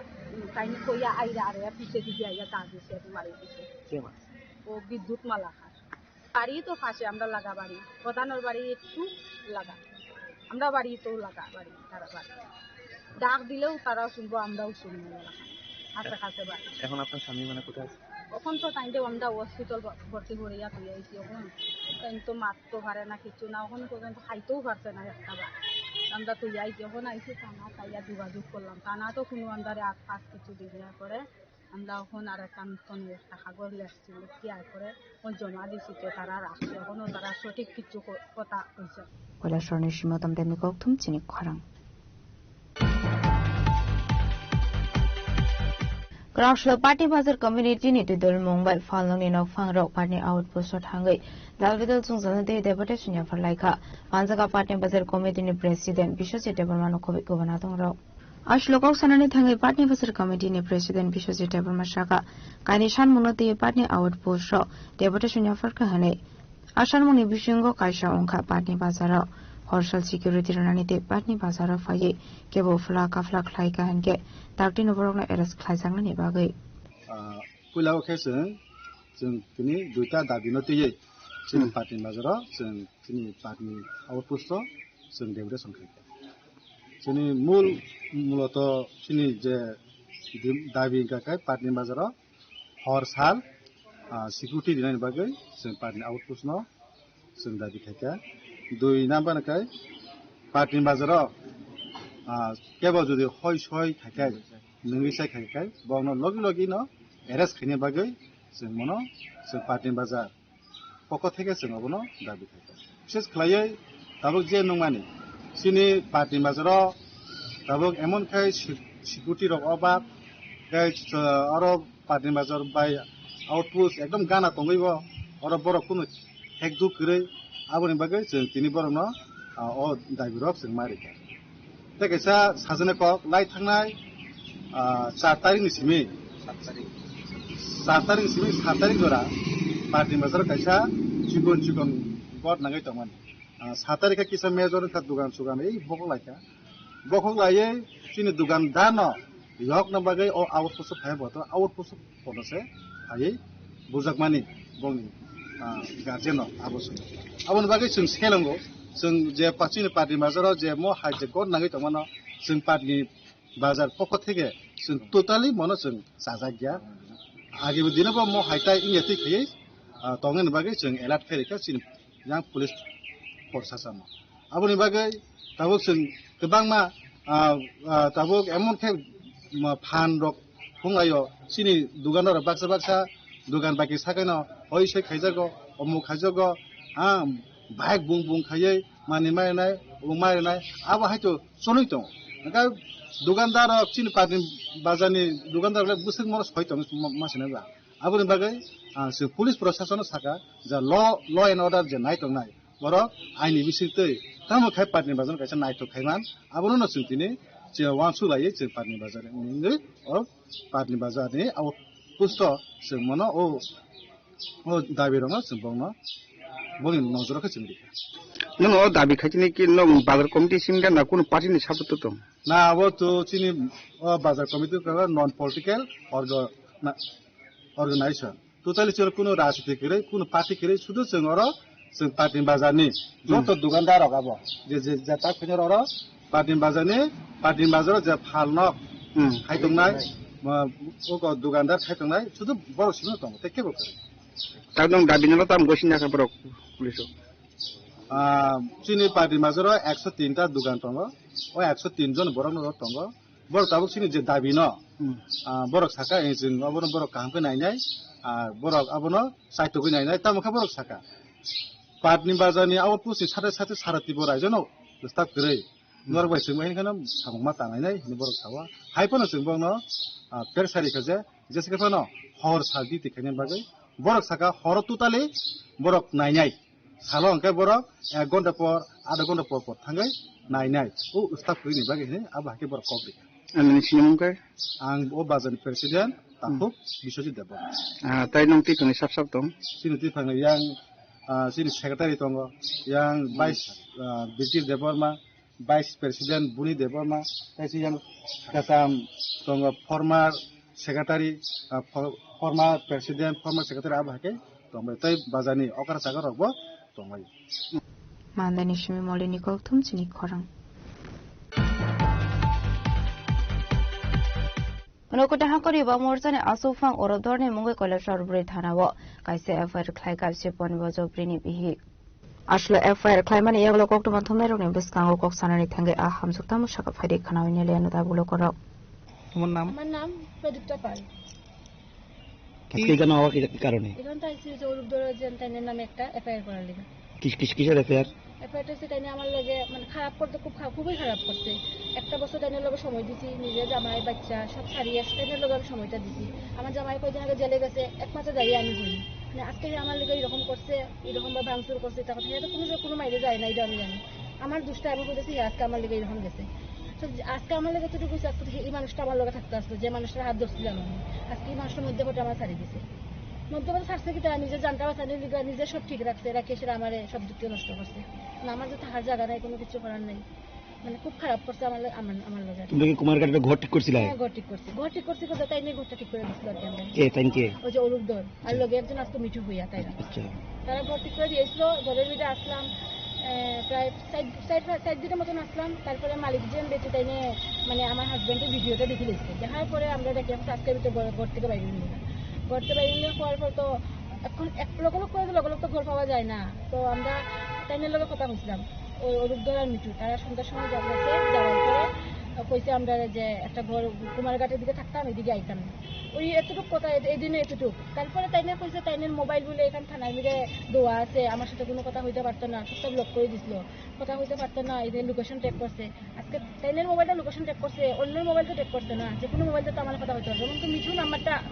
তাই কইয়া আইরা আরে পিছে দিকে আইয়া তা দিছে মারি দিছে ও বিদ্যুৎ মালা খার বাড়ি তো ফাঁসে আমরা লাগা বাড়ি প্রধানের বাড়ি একটু লাগা আমরা বাড়ি তো লাগা বাড়ি তারা বাড়ি ডাক দিলেও তারাও শুনবো আমরাও শুনবো আশেপাশে বাড়ি এখন আপনার স্বামী কোথায় আছে এখন তো তাই আমরা হসপিটাল ভর্তি করিয়া তুলে আইছি এখন তাই তো মারতে পারে না কিছু না ওখানে পর্যন্ত খাইতেও পারছে না একটা বার আমরা তুই আইছি এখন আইছি থানা তাইয়া যোগাযোগ করলাম থানা তো কোনো আন্দারে আজ কিছু দিয়ে করে আমরা এখন আর একটা কাগজ লেখছি লিখিয়ার করে জমা দিছি তো তারা রাখছে এখনো তারা সঠিক কিছু কথা কইছে কৈলাসরণী সীমতম দেমিকক থুমচিনি খরাং Grauslo Party Bazar Community ni tudul Mumbai Falong ni nok phang rok party outpost thangai dalvidal chungzal de deputation ya farlaika Manjaga Party Bazar Committee ni president Bishojit Debarman Kobi Gobernador rok Ashlokok sanani thangai Party Bazar Committee ni president Bishojit Debarman shaka kanishan munoti party outpost rok deputation ya farka hane Ashan muni bishingo kaisha ongkha Party Bazar Horshal security rananite Party Bazar faye kebo flak aflak laika hanke Takti nuborokna eras khlaisangna ni bagai pulau khese जों kini duita dabinoti ye जों party bazaro जों kini party outpost जों deputation khai जोंनि mulato kini je dabi gakai party bazaro hor sal security dinani bagai जों party outpost no जों dabi khai dui number kai party bazaro কেবল যদি হয় থাকে নঙ্গিসাই থাকে বন লগে ন এরেস্ট খাইনে বাগৈ जों মনো जों পার্টি বাজার পক্ষ থেকে जों অবনো দাবি থাকে বিশেষ খালাই তাবক যে নংমানি সিনি পার্টি বাজার তাবক এমন খাই সিকিউরিটি রক অভাব গাই আর পার্টি বাজার বাই আউটপোস্ট একদম গানা তঙ্গইব আর বড় কোনো হেক দু করে আবনি বাগৈ जों তিনি বড় ন ও দাবি রক जों মারি Tekesa sajane kok lai thangnai 4 tarik ni simi 7 tarik dora party bazar kaisa chikon god nangai tongman 7 tarik kisa major ka dugan sugan ei bokong laye chini dugan dano yok na bagai o outpost phai boto outpost ponose ai bujakmani bongni guardian abosu abon bagai chung selango जों जे पार्टी पार्टी बाजाराव जे म हाइजे गड नाङै दंमोन जों पार्टी बाजार पक्ष থেকে जों टोटाली मनो जों साजा गया आगे दिनबो म हाइता इंगेति खै तंगन बागै जों एलार्ट फेरिका सिन यां पुलिस प्रशासन आबनि बागै ताबो जों गोबां मा ताबो एमन खे फान रक फुंगायो सिनि दुकानदार बाक्सा दुकान बाकी साकानो होइसे खाइजागो अमु खाइजागो Baik bung kaya mani marinai apa itu sonoi tong. Maka dukandar cini parti bazani dukandar le busuk moros koi tong masih naga. Apa ni bagai si polis prosesan saka ja law and order je naik tong naik. Boro aini bisik tu tamu kai parti bazan kaisa naik tong kai man. Apa nu nasun tini je wangsu lagi je parti bazar ini or parti bazar ni awak pusto semana o dabirama sembangma. Boleh nozor ke sendiri. Nung oh dabi kacini ki nung bazar komite simga na kuno parti ni siapa tu tom? Nah, वो तो चीनी bazar komite का non political organization. Totally चलो कुनो राजनीति करे, कुनो parti करे, सुधु संगरो sing parti bazar ni. जो तो दुकानदार होगा वो, जे जता कुनो रो parti bazar ni, parti bazar जब हाल ना, hai तुम ना, দোকানদার খাইতংনাय শুধু বড় সিনো দं তেকেबो করে তা দं দাবিনাল তাম গসিনা का বড় পুলিশ চিনি পার্টি মাজর 103টা দোকান দं ও 103 জন বড় নর দं বড় তাবুক চিনি যে দাবি ন বড় সাকা এজিন অবন বড় কামকে নাইনাই আর বড় আবন সাইতকই নাইনাই তামখা বড় সাকা পাটনি বাজারনি আও পুসি সাথে সাথে সারাতি বড় আইজন স্টাক করে নর বাইসে মাইখানা সামमा তানাইনাই নি বড় সাওয়া হাইপন जोंबं न पेर सारि खजे जेसे फन हर सालदि तिखानि बागै बरक साका हर टोटाली बरक नायनाय सालो अंके बरक 1 घन्टा पर आधा घन्टा पर थांगै नायनाय ओ स्टाफ फैनि बागै ने आबाके बरक कबरि आंनि सिनेमंके आं ओ बाजारनि प्रेसिडेन्ट ताखु बिश्वजित देब ताइ नं तिखनि साब दं सिनुति फाङै यां सिनि सेक्रेटारि दं यां भाइस बिटिर देबरमा भाइस प्रेसिडेन्ट बुनि देबरमा ताइसि यां कासाम दं former secretary former president former secretary आबाके दं ताइ बाजारनि अकार सागर रबो दं मानदानि सिमि मलिनि कलथुम चिनि खरं नोकटा हाकरि बा मोर्चाने आसुफां अरदरनि मुंगै कलेक्टर ब्रै थानाव काइसे एफआईआर खाय गाबसे पन बजब्रिनि बिहि आसलो एफआईआर खायमाने एगलो कक्टमान थमनाय रनि बिस्कांगो कक्सानानि थांगे आ हामजुक्ता मुसाका फायदे खानावनि लेनो दाबुलो करक আমার নাম প্রদীপ্তা পাল কি কেন হওয়া কি কারণে এখন তাইছি যে উরুদর জেনতাইনের নামে একটা এফআইআর করার লিগে কিসের এফআইআর এফআইআরটা সেটা নিয়ে আমার লগে মানে খারাপ করতে খুবই খারাপ করছে একটা বছর তাইনের লগে সময় দিছি নিজে জামাই বাচ্চা সব সারিয়ে তাইনের লগে আমি সময়টা দিছি আমার জামাই কয়দিন আগে জেলে গেছে এক মাসে দাঁড়িয়ে আমি হই মানে আজকে আমার লগে এরকম করছে এরকম ভাবে ভাঙচুর করছে তা কথা এটা কোনো মাইরে যায় না এটা আমি জানি আমার দুষ্টা আমি বলেছি আজকে আমার লগে এরকম গেছে আজকে আমার লগে যেটুকু আজকে এই মানুষটা আমার লগে থাকতে আসলো যে মানুষটার হাত ধরছিলাম আমি আজকে এই মানুষটার মধ্যে পড়ে আমার ছাড়িয়ে দিছে মধ্যপথে ছাড়ছে কি তারা নিজের জানটা বাঁচানোর লিগে নিজে সব ঠিক রাখছে রাখে সেটা আমার সব যুক্তি নষ্ট করছে না আমার যে থাকার জায়গা নাই কোনো কিছু করার নাই মানে খুব খারাপ করছে আমার লগে তুমি কি কুমারঘাটে ঘর ঠিক করছিলা হ্যাঁ ঘর ঠিক করছি কথা তাই নিয়ে ঘরটা ঠিক করে দিছিল আর কেন কে তাই কে ওই যে অরুদর আর লগে একজন আজকে মিঠু হইয়া তাই আচ্ছা তারা ঘর ঠিক করে দিয়েছিল ঘরের ভিতরে আসলাম প্রায় সাইড দিনের মতন আসলাম তারপরে মালিক যে বেঁচে তাই নিয়ে মানে আমার হাজব্যান্ডের ভিডিওটা দেখে দিচ্ছে দেখার পরে আমরা দেখি আজকের ভিতরে ঘর থেকে বাইরে নিয়ে ঘর থেকে বাইরে নিয়ে হওয়ার পর তো এখন এক লোক করে তো লোক তো ঘর পাওয়া যায় না তো আমরা তাইনের লগে কথা বলছিলাম ওই অরুদর আর মিঠু তারা সন্ধ্যার সময় যাওয়ার পরে কইছে আমরা যে একটা ঘর কুমারঘাটের দিকে থাকতাম এদিকে আইতাম না ওই এতটুকু কথা এই দিনে এতটুকু তারপরে তাইনে কইছে তাইনের মোবাইল বলে এখান থানার মিলে দোয়া আছে আমার সাথে কোনো কথা হইতে পারতো না সব ব্লক করে দিছিল কথা হইতে পারতো না এদের লোকেশন ট্যাগ করছে আজকে তাইনের মোবাইলটা লোকেশন ট্যাগ করছে অন্যের মোবাইলটা ট্যাগ করছে না যে কোনো মোবাইলটা তো আমার কথা হইতে পারবে কিন্তু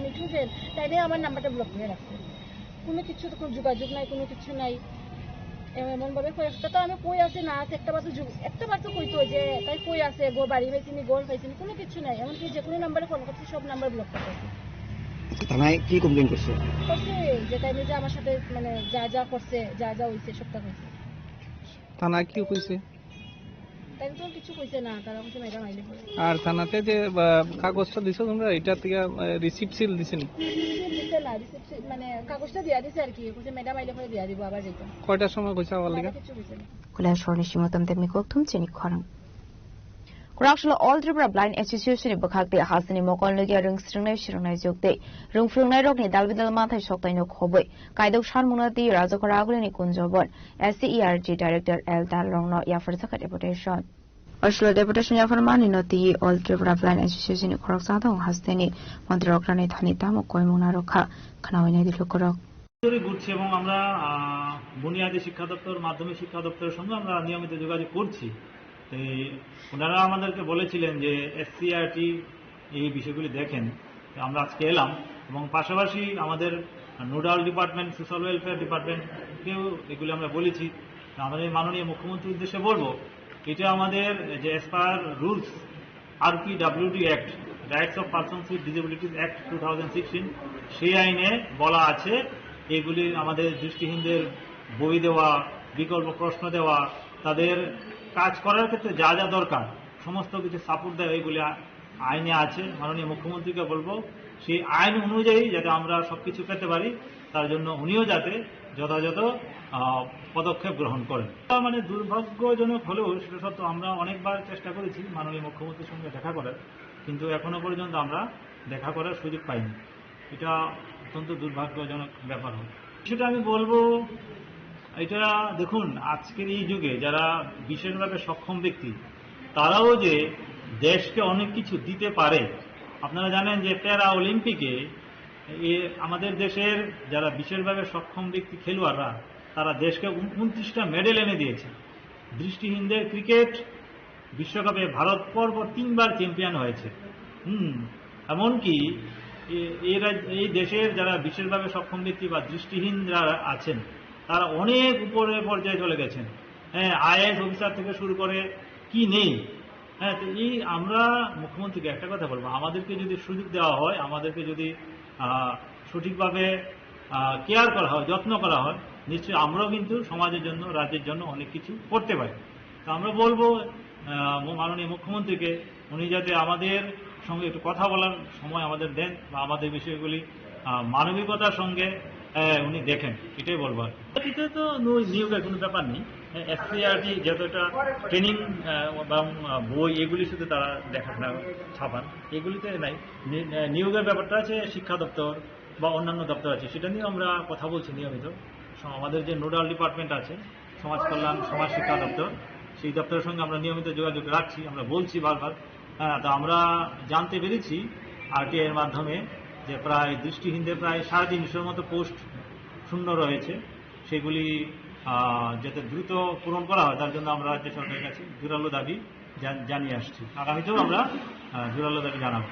মিঠু যে তাইনে আমার নাম্বারটা ব্লক করে রাখছে কোনো কিছু তো কোনো যোগাযোগ নাই কোনো কিছু নাই এমন ভাবে কয়েকটা তো আমি কই আছে না আছে একটা বার তো কইতো যে তাই কই আছে গো বাড়ি পাইছিনি গোল পাইছিনি কোনো কিছু নাই এমনকি যে কোনো নাম্বারে ফোন করছি সব নাম্বার ব্লক করতেছি থানায় কি কমপ্লেইন করছে যে তাই যে আমার সাথে মানে যা করছে যা হইছে সবটা কইছে থানা কি কইছে তাই তো কিছু কইছে না তারা কইছে ম্যাডাম আইলে আর থানাতে যে কাগজটা দিছো তোমরা এটা থেকে রিসিপ্ট সিল দিছেনি না রিসিপ্ট মানে কাগজটা দিয়া দিছে আর কি কইছে ম্যাডাম আইলে পরে দিয়া দিব আবার যাইতো কয়টার সময় কইছে আবার লাগা কিছু কইছে না কুলা সরনি সিমতম তেমি কক্তুম চিনি খরং Kurakshla All Tripura Blind Association Bakakte Hasani Mokon Lugia Ring Stringnai Jokte Rung Frungnai Rokni Dalbidal Mathai Shoktay no Khoboi Kaidok Shan Munati Razakaragulini Kunjobon SCERG Director L Dalrongno Yafarzaka Deputation Ashla Deputation Yafarmani Noti All Tripura Blind Association Kuraksadong Hasteni Mandrokrani Thanita Mokoi Munarokha Kanawini Dilukorok ঘুরছে এবং আমরা বুনিয়াদী শিক্ষা দপ্তর মাধ্যমিক শিক্ষা দপ্তরের সঙ্গে আমরা নিয়মিত যোগাযোগ করছি ওনারা আমাদেরকে বলেছিলেন যে এসসিআরটি এই বিষয়গুলি দেখেন আমরা আজকে এলাম এবং পাশাপাশি আমাদের নোডাল ডিপার্টমেন্ট সোশ্যাল ওয়েলফেয়ার ডিপার্টমেন্টকেও এগুলি আমরা বলেছি আমাদের মাননীয় মুখ্যমন্ত্রীর উদ্দেশ্যে বলবো এটা আমাদের যে as per rules RPWD act rights of persons with disabilities act 2016 সেই আইনে বলা আছে এগুলি আমাদের দৃষ্টিহীনদের বই দেওয়া বিকল্প প্রশ্ন দেওয়া তাদের কাজ করার ক্ষেত্রে যা যা দরকার সমস্ত কিছু সাপোর্ট দেয় এগুলি আইনে আছে মাননীয় মুখ্যমন্ত্রীকে বলবো সেই আইন অনুযায়ী যাতে আমরা সবকিছু পেতে পারি তার জন্য উনিও যাতে যথাযথ পদক্ষেপ গ্রহণ করেন। মানে দুর্ভাগ্যজনক হলেও সেটা সত্ত্বেও আমরা অনেকবার চেষ্টা করেছি মাননীয় মুখ্যমন্ত্রীর সঙ্গে দেখা করার, কিন্তু এখনো পর্যন্ত আমরা দেখা করার সুযোগ পাইনি। এটা অত্যন্ত দুর্ভাগ্যজনক ব্যাপার হয়। সেটা আমি বলবো, এটা দেখুন আজকের এই যুগে যারা বিশেষভাবে সক্ষম ব্যক্তি তারাও যে দেশকে অনেক কিছু দিতে পারে। আপনারা জানেন যে প্যারা অলিম্পিকে আমাদের দেশের যারা বিশেষভাবে সক্ষম ব্যক্তি খেলোয়াড়রা তারা দেশকে 29টা মেডেল এনে দিয়েছে। দৃষ্টিহীনদের ক্রিকেট বিশ্বকাপে ভারত পরপর 3বার চ্যাম্পিয়ন হয়েছে। এমনকি এই দেশের যারা বিশেষভাবে সক্ষম ব্যক্তি বা দৃষ্টিহীন যারা আছেন তারা অনেক উপরে পর্যায়ে চলে গেছেন। হ্যাঁ, আইএএস অফিসার থেকে শুরু করে কি নেই। হ্যাঁ, তো এই আমরা মুখ্যমন্ত্রীকে একটা কথা বলবো, আমাদেরকে যদি সুযোগ দেওয়া হয়, আমাদেরকে যদি সঠিকভাবে কেয়ার করা হয়, যত্ন করা হয়, নিশ্চয়ই আমরাও কিন্তু সমাজের জন্য, রাজ্যের জন্য অনেক কিছু করতে পারি। তো আমরা বলবো মাননীয় মুখ্যমন্ত্রীকে উনি যাতে আমাদের সঙ্গে একটু কথা বলার সময় আমাদের দেন বা আমাদের বিষয়গুলি মানবিকতার সঙ্গে উনি দেখেন, এটাই বলবো। এতে তো নিয়োগের কোনো ব্যাপার নেই। এসসিআরটি যেহেতু একটা ট্রেনিং বা বই এগুলি শুধু তারা দেখাশোনা ছাপান, এগুলিতে নাই। নিয়োগের ব্যাপারটা আছে শিক্ষা দপ্তর বা অন্যান্য দপ্তর আছে, সেটা নিয়ে আমরা কথা বলছি নিয়মিত। আমাদের যে নোডাল ডিপার্টমেন্ট আছে সমাজ কল্যাণ সমাজ শিক্ষা দপ্তর, সেই দপ্তরের সঙ্গে আমরা নিয়মিত যোগাযোগ রাখছি, আমরা বলছি বারবার। হ্যাঁ, তো আমরা জানতে পেরেছি আরটিআই এর মাধ্যমে যে প্রায় দৃষ্টিহীনদের প্রায় 350 মতো পোস্ট শূন্য রয়েছে, সেগুলি যাতে দ্রুত পূরণ করা হয় তার জন্য আমরা রাজ্য সরকারের কাছে জোরালো দাবি জানিয়ে আসছি। আগামীতেও আমরা জোরালো দাবি জানাবো।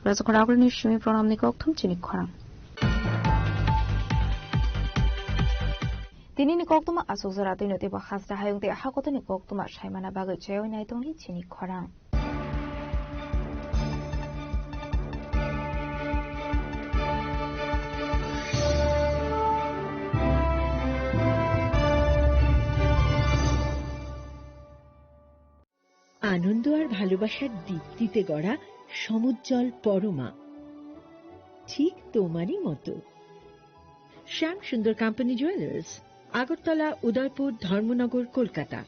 রাজকরাগুলিনি সুমি প্রণাম নিকথম চিনি খরাং তিনি নিকথম আসুজরাতে নতে বাখাসরা হায়ংতে হাকত নিকথম সাইমানা বাগৈ চয়ই নাইতংলি চিনি খরাং আনন্দ আর ভালোবাসার দীপ্তিতে গড়া সমুজ্জ্বল পরমা, ঠিক তোমারই মতো। শ্যাম সুন্দর কোম্পানি জুয়েলার্স, আগরতলা, উদয়পুর, ধর্মনগর, কলকাতা।